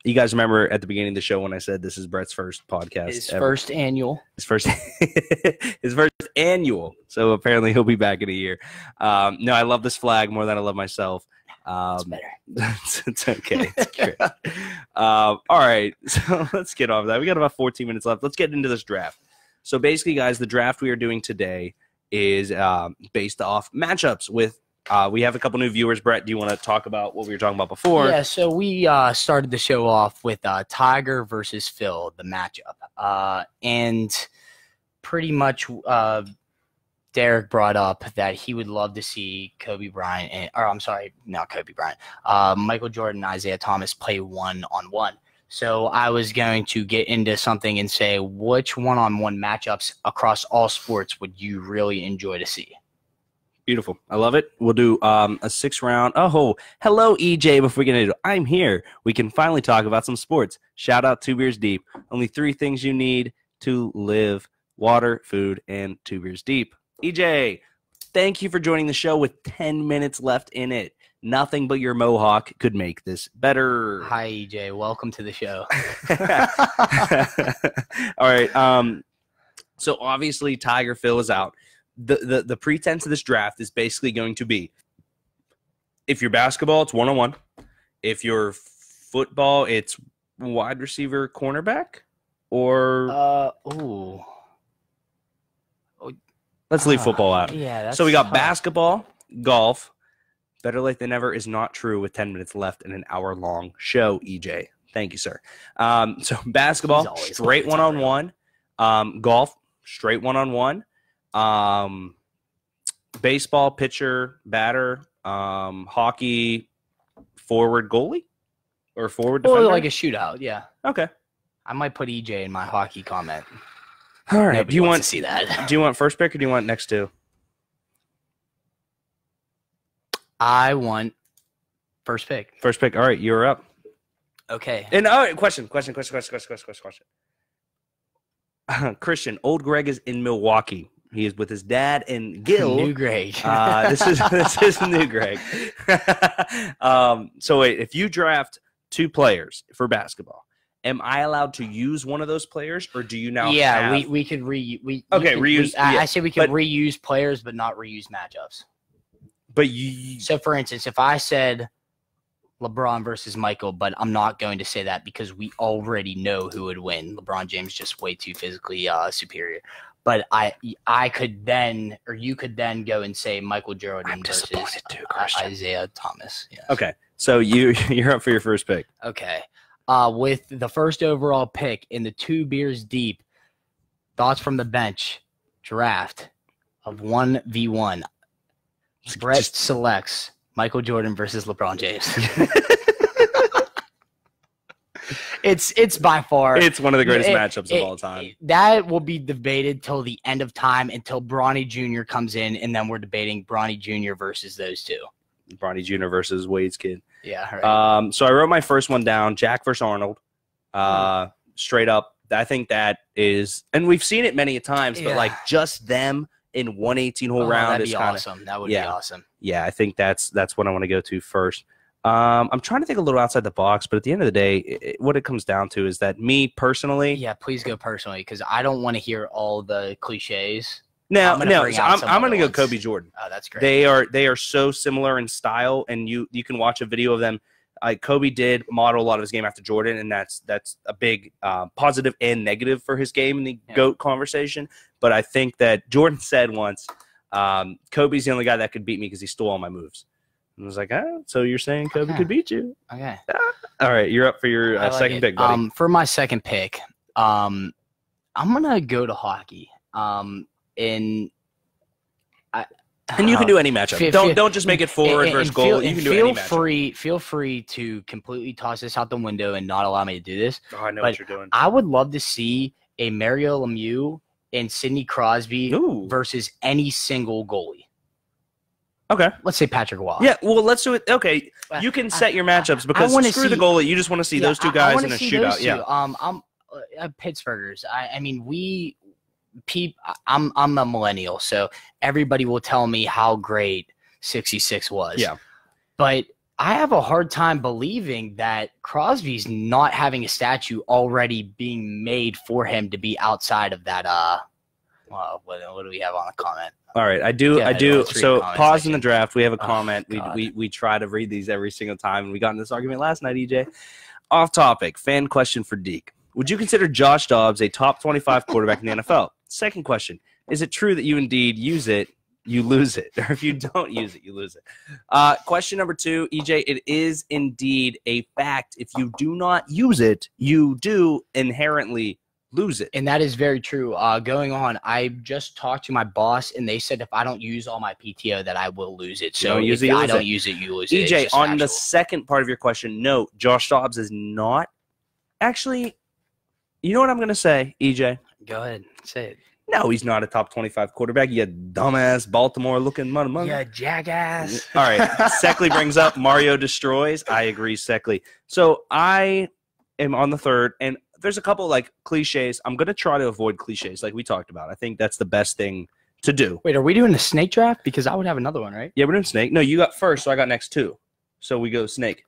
You guys remember at the beginning of the show when I said this is Brett's first podcast? His first annual. His first annual. So apparently he'll be back in a year. No, I love this flag more than I love myself. It's better. It's okay. It's great. All right. So let's get off that. We got about 14 minutes left. Let's get into this draft. So basically, guys, the draft we are doing today is based off matchups with we have a couple new viewers. Brett, do you want to talk about what we were talking about before? Yeah, so we started the show off with Tiger versus Phil, the matchup. And pretty much Derek brought up that he would love to see Michael Jordan and Isaiah Thomas play one-on-one. So I was going to get into something and say, which one-on-one matchups across all sports would you really enjoy to see? Beautiful. I love it. We'll do a 6-round. Oh, hello, EJ. Before we get into it, I'm here. We can finally talk about some sports. Shout out 2 Beers Deep. Only 3 things you need to live: water, food, and 2 Beers Deep. EJ, thank you for joining the show with 10 minutes left in it. Nothing but your mohawk could make this better. Hi, EJ. Welcome to the show. All right. So obviously Tiger Phil is out. The pretense of this draft is basically going to be, if you're basketball, it's one-on-one. If you're football, it's wide receiver, cornerback, or let's leave football out. Yeah. So we got basketball, golf. Better late than never is not true with 10 minutes left in an hour-long show, EJ. Thank you, sir. So basketball, straight one-on-one. Golf, straight one-on-one. Baseball, pitcher, batter. Hockey, forward goalie? Or forward defender? Or like a shootout, yeah. Okay. I might put EJ in my hockey comment. All right. Do you want to see that? Do you want first pick or do you want next 2? I want first pick. First pick. All right, you're up. Okay. And question. Christian, old Greg is in Milwaukee. He is with his dad and Gil. New Greg. This is new Greg. So wait, if you draft 2 players for basketball, am I allowed to use one of those players, or do you now? Yeah, have... we could reuse. I say we could reuse players, but not reuse matchups. But so, for instance, if I said LeBron versus Michael, but I'm not going to say that because we already know who would win. LeBron James just way too physically superior. But I could then, or you could then go and say Michael Jordan versus Isaiah Thomas. Yes. Okay, so you're up for your first pick. Okay, with the first overall pick in the 2 Beers Deep, thoughts from the bench draft of 1v1. Brett selects Michael Jordan versus LeBron James. It's by far. It's one of the greatest matchups of all time. That will be debated till the end of time until Bronny Jr. comes in, and then we're debating Bronny Jr. versus those two. Bronny Jr. versus Wade's kid. Yeah. Right. So I wrote my first one down, Jack versus Arnold. Straight up, I think that is, and we've seen it many times, but like just them in 118-hole round is kind of awesome. That would be awesome. Yeah, I think that's what I want to go to first. I'm trying to think a little outside the box, but at the end of the day, what it comes down to is that me personally. Yeah, please go personally because I don't want to hear all the cliches. I'm going to go Kobe Jordan. Oh, that's great. They are so similar in style, and you can watch a video of them. Kobe did model a lot of his game after Jordan, and that's a big positive and negative for his game in the GOAT conversation. But I think that Jordan said once, Kobe's the only guy that could beat me because he stole all my moves. And I was like, so you're saying Kobe could beat you? Okay. All right, you're up for your second pick, buddy. For my second pick, I'm going to go to hockey. And you can do any matchup. Don't just make it forward versus goal. You can do any matchup. Feel free to completely toss this out the window and not allow me to do this. Oh, I know what you're doing. I would love to see a Mario Lemieux and Sidney Crosby versus any single goalie. Okay. Let's say Patrick Waugh. Yeah, well, let's do it. Okay, you can set your matchups because screw the goalie. You just want to see those two guys in a shootout. Yeah. I'm Pittsburghers. I mean, I'm a millennial, so everybody will tell me how great 66 was. Yeah. But I have a hard time believing that Crosby's not having a statue already being made for him to be outside of that. What do we have on the comment? All right, I do. So pause in the draft. We have a comment. We try to read these every single time, and we got in this argument last night, EJ. Off topic, fan question for Deke. Would you consider Josh Dobbs a top 25 quarterback in the NFL? Second question, is it true that you indeed use it, you lose it? Or if you don't use it, you lose it? Question number 2, EJ, it is indeed a fact. If you do not use it, you do inherently lose it. And that is very true. Going on, I just talked to my boss, and they said if I don't use all my PTO, that I will lose it. So if I don't use it, you lose it. EJ, on the second part of your question, no, Josh Dobbs is not. Actually, you know what I'm going to say, EJ? Go ahead. Say it. No, he's not a top 25 quarterback. You dumbass Baltimore-looking money. Yeah, jackass. All right. Seckley brings up Mario destroys. I agree, Seckley. So I am on the third, and there's a couple like cliches. I'm going to try to avoid cliches like we talked about. I think that's the best thing to do. Wait, are we doing a snake draft? Because I would have another one, right? Yeah, we're doing snake. No, you got first, so I got next two. So we go snake.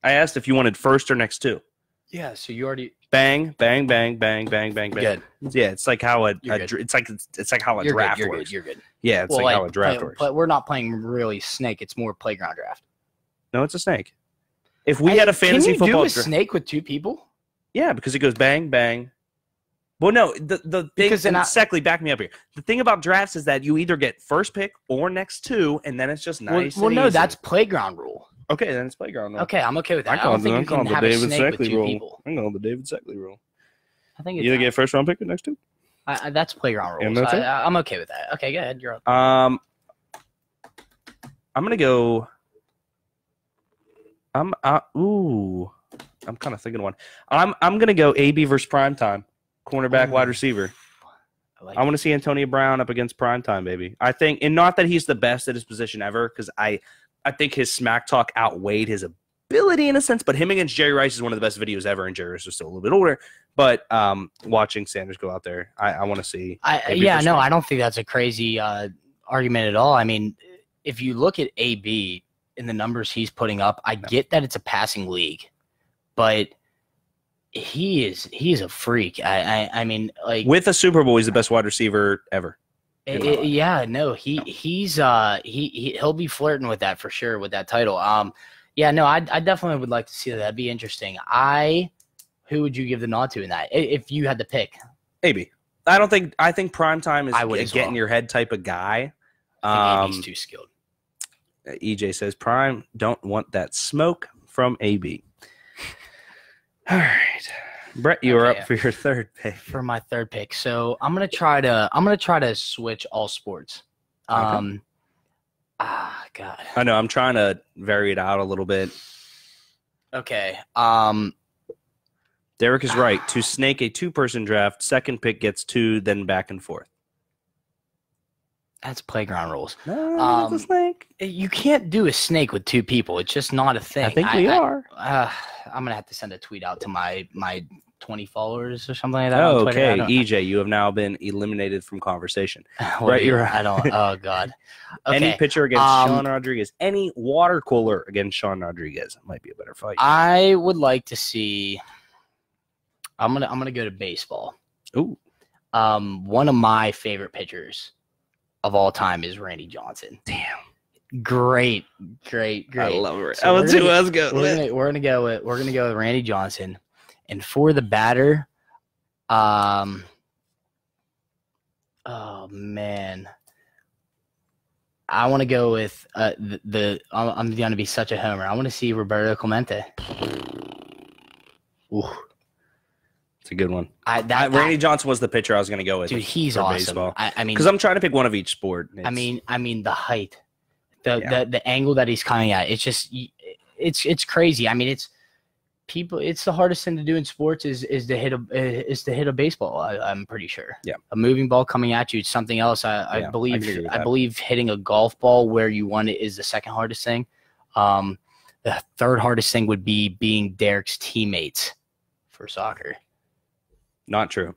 I asked if you wanted first or next two. Yeah, so you already bang, bang, bang, bang, bang, bang, bang. Good. Yeah, it's like how it's like how a draft works. You're good. Yeah, it's like how a draft works. But we're not playing really snake. It's more playground draft. No, it's a snake. If we had a fantasy football can you do a snake with two people? Yeah, because it goes bang, bang. Well, no, the thing, Seckley, back me up here. The thing about drafts is that you either get first pick or next two, and then it's just nice. Well, no, that's playground rule. Okay, then it's playground rule. Okay, I'm okay with that. I don't think you can have a snake with two people. I'm going the David Seckley rule. I think you either get first round pick or next two. That's playground rules. I'm okay with that. Okay, go ahead. You're up. I'm gonna go. I'm kind of thinking one. I'm gonna go AB versus Primetime, cornerback, wide receiver. I want to see Antonio Brown up against Primetime, baby. I think, and not that he's the best at his position ever, because I think his smack talk outweighed his ability in a sense. But him against Jerry Rice is one of the best videos ever, and Jerry Rice was still a little bit older. But watching Sanders go out there, I want to see. I don't think that's a crazy argument at all. I mean, if you look at AB and the numbers he's putting up, I get that it's a passing league, but he is a freak. I mean, like with a Super Bowl, he's the best wide receiver ever. He'll be flirting with that for sure with that title. I definitely would like to see that. That'd be interesting. Who would you give the nod to in that if you had to pick? AB. I think Primetime is get in your head type of guy. I think AB's too skilled. EJ says Prime don't want that smoke from AB. All right, Brett, you are up for your third pick. For my third pick, so I'm gonna try to switch all sports. Okay. God. I know. I'm trying to vary it out a little bit. Okay. Derek is right. To snake a 2-person draft, second pick gets 2, then back and forth. That's playground rules. No, it's a snake. You can't do a snake with 2 people. It's just not a thing. I think we are. I'm gonna have to send a tweet out to my 20 followers or something like that. Oh, okay. EJ, you have now been eliminated from conversation. Right, you're right. I don't. Oh God. Okay. Any pitcher against Sean Rodriguez, any water cooler against Sean Rodriguez, it might be a better fight. I would like to see. I'm gonna go to baseball. Ooh. One of my favorite pitchers of all time is Randy Johnson. Damn. Great. I love it. So We're gonna go with Randy Johnson, and for the batter, oh man, I want to go with I'm gonna be such a homer. I want to see Roberto Clemente. Ooh. It's a good one. Randy Johnson was the pitcher I was going to go with. Dude, he's awesome. Baseball. I mean, because I'm trying to pick one of each sport. I mean the height, the angle that he's coming at. It's just it's crazy. I mean, it's the hardest thing to do in sports is to hit a baseball. I'm pretty sure. Yeah. A moving ball coming at you, it's something else. I believe hitting a golf ball where you want it is the second hardest thing. The third hardest thing would be being Derek's teammates for soccer. Not true.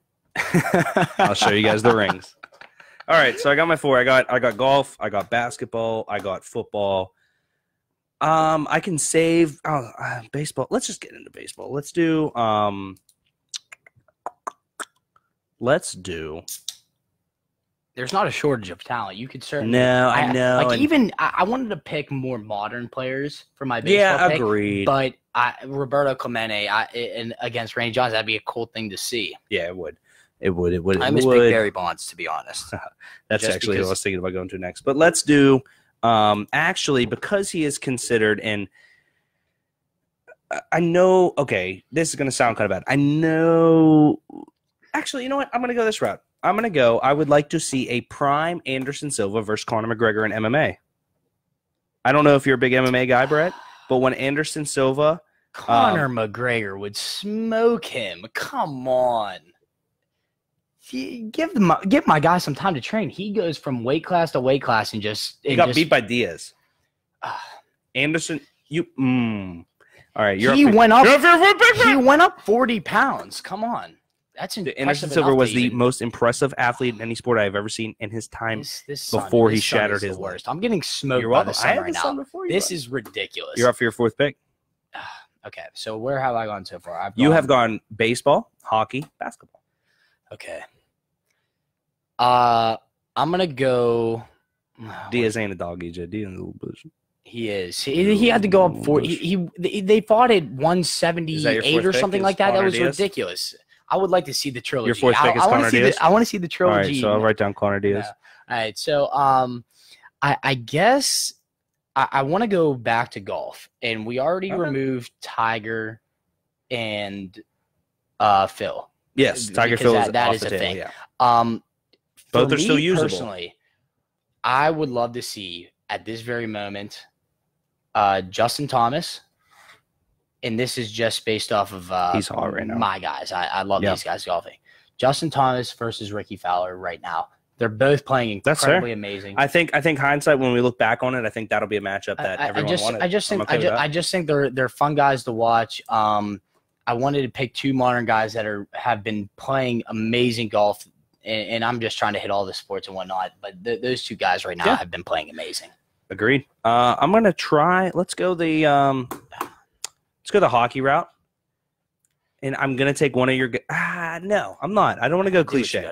I'll show you guys the rings. All right, so I got my 4. I got golf, I got basketball, I got football. I can save baseball. Let's just get into baseball. Let's do There's not a shortage of talent. You could certainly. No, I know. I wanted to pick more modern players for my baseball pick. Agreed. But Roberto Clemente and against Randy Johnson, that'd be a cool thing to see. Yeah, it would. It would. I miss Big Barry Bonds, to be honest. That's actually who I was thinking about going to next. But let's do actually, because he is considered, and I know. Okay, this is going to sound kind of bad. I know. Actually, you know what? I'm going to go this route. I would like to see a prime Anderson Silva versus Conor McGregor in MMA. I don't know if you're a big MMA guy, Brett, but when Anderson Silva... Conor McGregor would smoke him. Come on. Give my guy some time to train. He goes from weight class to weight class and just... He got beat by Diaz. Anderson, all right, he went up 40 pounds. Come on. That's Anderson Silva was the most impressive athlete in any sport I've ever seen in his time before he shattered his worst. I'm getting smoked by the sun right now. This is ridiculous. You're up for your 4th pick. Okay, so where have I gone so far? You have gone baseball, hockey, basketball. Okay. I'm gonna go. Diaz ain't a dog, EJ. Diaz is a little bush. He is. He had to go up 40. They fought at 178 or something like that. That was ridiculous. I would like to see the trilogy. Your 4th pick is Conor Diaz? I want to see the trilogy. All right, so I'll write down Conor Diaz. All right, so I guess I want to go back to golf, and we already removed Tiger and Phil. Yes, Tiger Phil is off the table, thing. Yeah. Both are still usable. Personally, I would love to see at this very moment Justin Thomas. And this is just based off of he's hot right now. My guys. I love these guys golfing. Justin Thomas versus Ricky Fowler right now. They're both playing incredibly amazing. I think hindsight, when we look back on it, I think that'll be a matchup that everyone wanted. I just think they're fun guys to watch. I wanted to pick 2 modern guys that have been playing amazing golf, and I'm just trying to hit all the sports and whatnot. But those 2 guys right now have been playing amazing. Agreed. I'm gonna try. Let's go the hockey route, and I'm gonna take one of your. No, I'm not. I don't want to go cliche.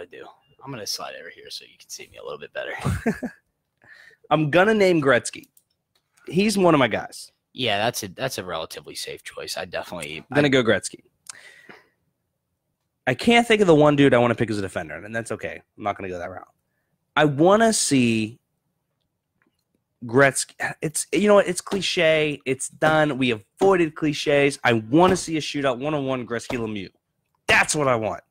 I'm gonna slide over here so you can see me a little bit better. I'm gonna name Gretzky. He's one of my guys. Yeah, that's a relatively safe choice. I'm gonna go Gretzky. I can't think of the one dude I want to pick as a defender, and that's okay. I'm not gonna go that route. I want to see Gretzky. It's it's cliche. It's done. We avoided cliches. I want to see a shootout 1-on-1 Gretzky Lemieux. That's what I want.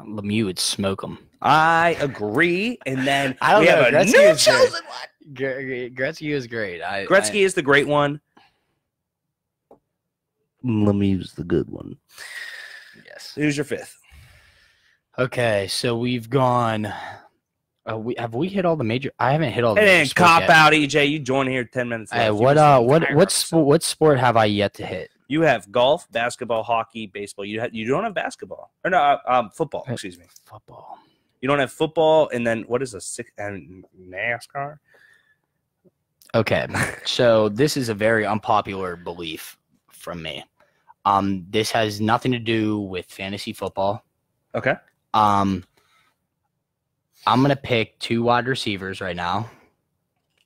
Lemieux would smoke him. I agree. And then we have a new chosen one. Gretzky is great. Gretzky is the great one. Lemieux's the good one. Yes. Who's your fifth? Okay, so we've gone. Have we hit all the major? I haven't hit all the. It major ain't sports cop yet. out, EJ. You join here 10 minutes left. Hey, You what sport have I yet to hit? You have golf, basketball, hockey, baseball. You don't have basketball. Or no, football. Excuse me. Football. You don't have football, and then what is NASCAR? Okay, so this is a very unpopular belief from me. This has nothing to do with fantasy football. Okay. I'm gonna pick 2 wide receivers right now,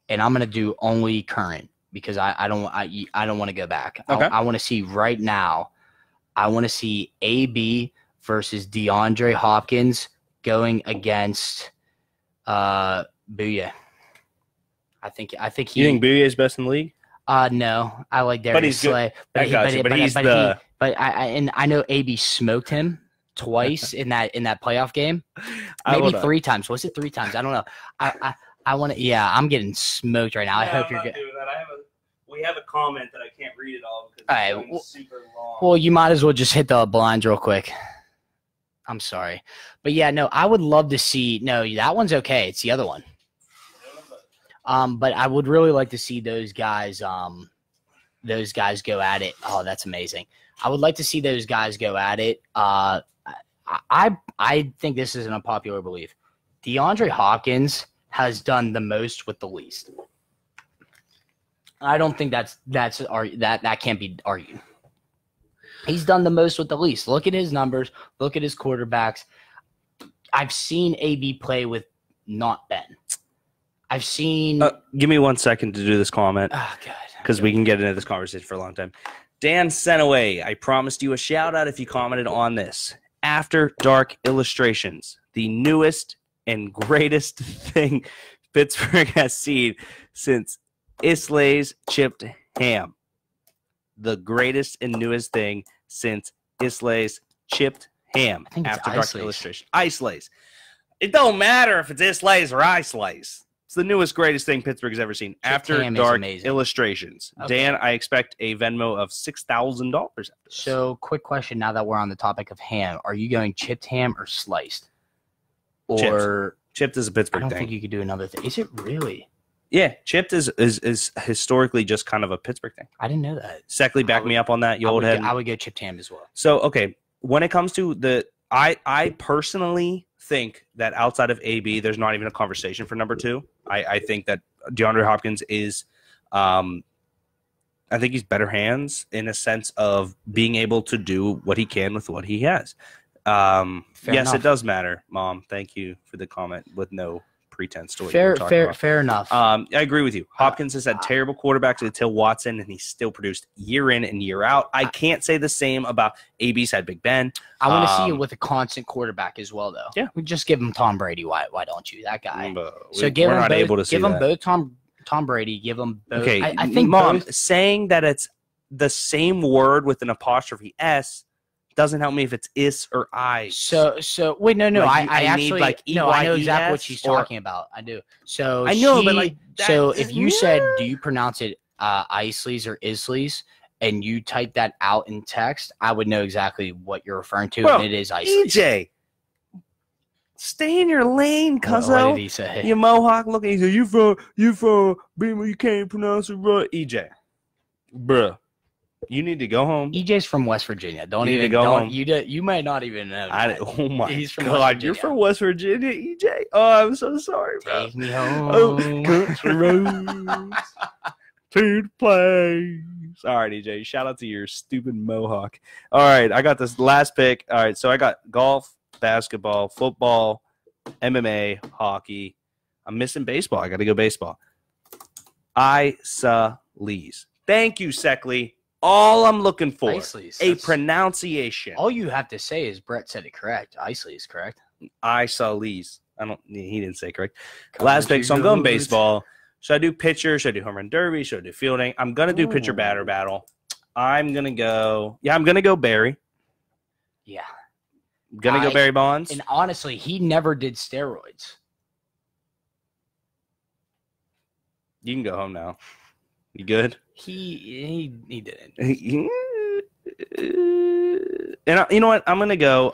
and I'm gonna do only current because I don't want to go back. Okay. I want to see right now. I want to see AB versus DeAndre Hopkins going against Booyah. I think he. You think Booyah is best in the league? No, I like Darius Slay. But I know AB smoked him twice in that playoff game. Maybe 3 times. Was it 3 times? I don't know. I want to. Yeah, I'm getting smoked right now. I hope you're good. We have a comment that I can't read it all because it's super long. Well, you might as well just hit the blinds real quick. I'm sorry, but yeah, no, I would love to see. No, that one's okay. It's the other one. But I would really like to see those guys go at it. Oh, that's amazing. I would like to see those guys go at it. I think this is an unpopular belief. DeAndre Hopkins has done the most with the least. I don't think that can't be argued. He's done the most with the least. Look at his numbers. Look at his quarterbacks. I've seen AB play with not Ben. I've seen. Give me 1 second to do this comment. Oh, God. Because we can get into this conversation for a long time. Dan Senaway, I promised you a shout out if you commented on this. After Dark Illustrations, the newest and greatest thing Pittsburgh has seen since Islay's chipped ham. The greatest and newest thing since Islay's chipped ham. I think it's After Dark Illustration. Islay's. It don't matter if it's Islay's or Islay's. It's the newest, greatest thing Pittsburgh's ever seen. After Dark Illustrations. Okay. Dan, I expect a Venmo of $6,000. So, quick question now that we're on the topic of ham. Are you going chipped ham or sliced? Or chipped is a Pittsburgh thing. I don't think you could do another thing. Is it really? Yeah, chipped is historically just kind of a Pittsburgh thing. I didn't know that. Seckley, back me up on that, you old head. I would go chipped ham as well. So, okay, when it comes to I personally think that outside of AB, there's not even a conversation for number 2. I think that DeAndre Hopkins is, I think he's better hands in a sense of being able to do what he can with what he has. Yes, it does matter, Mom. Thank you for the comment with no pretense to what you're talking about. Fair enough. I agree with you. Hopkins has had terrible quarterbacks until Watson, and he's still produced year in and year out. I can't say the same about AB's had Big Ben. I want to see it with a constant quarterback as well, though. Yeah, we just give him Tom Brady. Why don't you? That guy. We're not able to see that. Give him both Tom Brady. Give him both. Okay, I think Mom saying that it's the same word with an apostrophe S doesn't help me if it's is or I. So wait, no. Like, I actually like no. I know exactly what she's talking about. I do. So I know, but like so if you said, do you pronounce it Isleys or Isleys, and you type that out in text, I would know exactly what you're referring to, and it is Isleys. EJ, stay in your lane, cuzzo. What did he say? You Mohawk looking. He said, you from Beamer, you can't pronounce it right. EJ, bruh. You need to go home. EJ's from West Virginia. Don't you even go home. You might not even know. Oh my He's from God! You're from West Virginia, EJ. Oh, I'm so sorry, bro. Take me home. Oh, country roads to the place. All right, EJ. Shout out to your stupid Mohawk. All right, I got this last pick. All right, so I got golf, basketball, football, MMA, hockey. I'm missing baseball. I got to go baseball. Isleys. Thank you, Seckley. All I'm looking for, a pronunciation. All you have to say is Brett said it correct. Isley is correct. Isleys. He didn't say correct. Last pick, so I'm going baseball. Should I do pitcher? Should I do home run derby? Should I do fielding? I'm going to do pitcher batter battle. I'm going to go Barry. Yeah. I'm going to go Barry Bonds. And honestly, he never did steroids. You can go home now. You good? He didn't. And you know what? I'm going to go,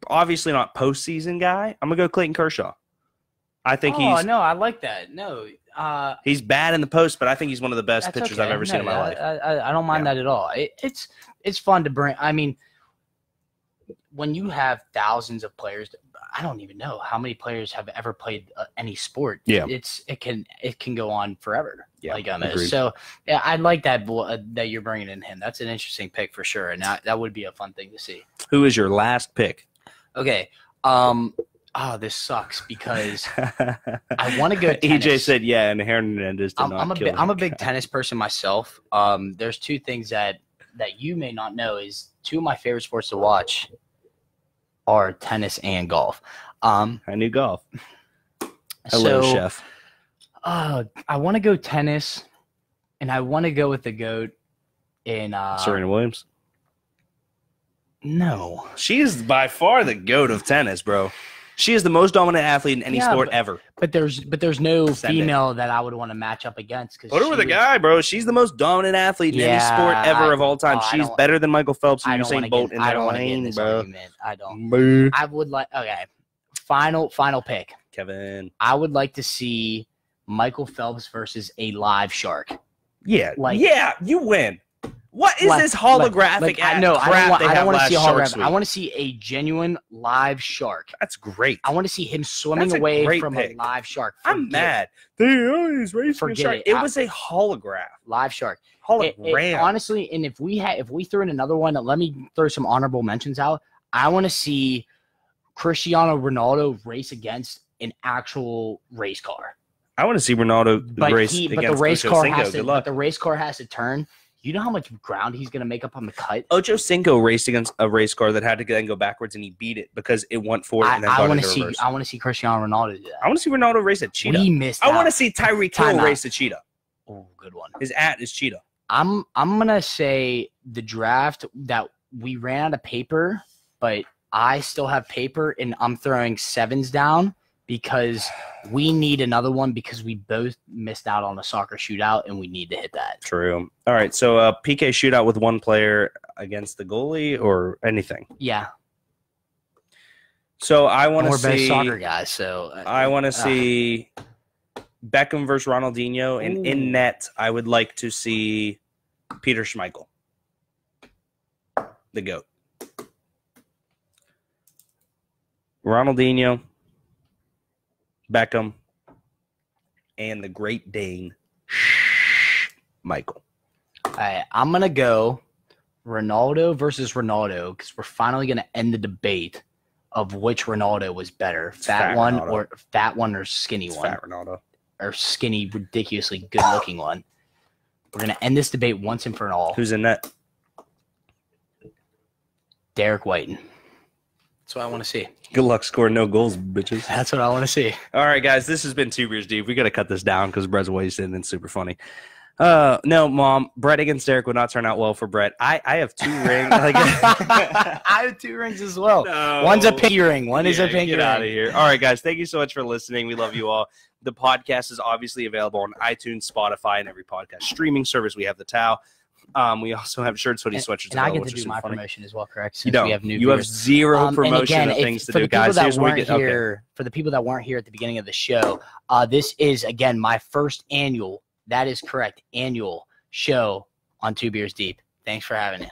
obviously not postseason guy. I'm going to go Clayton Kershaw. I think no, I like that. No. He's bad in the post, but I think he's one of the best pitchers I've ever seen in my life. I don't mind that at all. It's fun to bring. I mean, when you have thousands of players, I don't even know how many players have ever played any sport. Yeah, it can go on forever. Yeah, like on this. So yeah, I like that that you're bringing in him. That's an interesting pick for sure, and that would be a fun thing to see. Who is your last pick? Okay. Oh, this sucks because I want to go tennis. EJ said, yeah, and Hernandez did not kill him. I'm a big tennis person myself. There's two things that you may not know is two of my favorite sports to watch are tennis and golf. I knew golf. Hello, chef. I want to go tennis, and I want to go with the GOAT in Serena Williams. No. She is by far the GOAT of tennis, bro. She is the most dominant athlete in any sport ever. But there's no female that I would want to match up against. Put her with a guy, bro. She's the most dominant athlete in any sport ever of all time. She's better than Michael Phelps and Usain Bolt in their lane, bro. I don't. I would like. Okay. Final pick. Kevin. I would like to see Michael Phelps versus a live shark. Yeah. You win. What is this holographic crap? I don't want to see a holographic. I want to see a genuine live shark. That's great. I want to see him swimming away from a live shark. I'm mad. He's racing a shark. It was a holograph. Live shark. Hologram. Honestly, and if we threw in another one, let me throw some honorable mentions out. I want to see Cristiano Ronaldo race against an actual race car. I want to see Ronaldo race against the race car has to. But the race car has to turn. You know how much ground he's going to make up on the cut? Ocho Cinco raced against a race car that had to then go backwards, and he beat it because it went forward and then got into reverse. I want to see Cristiano Ronaldo do that. I want to see Ronaldo race a cheetah. We missed out. I want to see Tyreek Hill race a cheetah. Oh, good one. His is cheetah. I'm going to say the draft that we ran out of paper, but I still have paper, and I'm throwing sevens down because we need another one because we both missed out on a soccer shootout, and we need to hit that. True. All right, so PK shootout with one player against the goalie or anything? Yeah. So I want to see – we're both soccer guys, so – I want to see Beckham versus Ronaldinho, and in net, I would like to see Peter Schmeichel, the GOAT. Ronaldinho, Beckham, and the Great Dane, Michael. All right, I'm going to go Ronaldo versus Ronaldo because we're finally going to end the debate of which Ronaldo was better, fat one or skinny one. Fat Ronaldo. Or skinny, ridiculously good-looking one. We're going to end this debate once and for all. Who's in net? Derek Whiten. That's what I want to see. Good luck scoring no goals, bitches. That's what I want to see. All right, guys, this has been 2 Beers Deep. We got to cut this down because Brett's wasted and it's super funny. No, Mom, Brett against Derek would not turn out well for Brett. I have 2 rings. I have 2 rings as well. No. One's a pinky ring. One is a pinky ring. Get out of here. All right, guys, thank you so much for listening. We love you all. The podcast is obviously available on iTunes, Spotify, and every podcast streaming service. We have the Tao. We also have shirts, hoodies, sweatshirts. And I get to do my promotion as well, correct? Since we have new you have zero promotion of things to do, guys. For the people that weren't here at the beginning of the show, this is, again, my first annual, that is correct, annual show on 2 Beers Deep. Thanks for having me.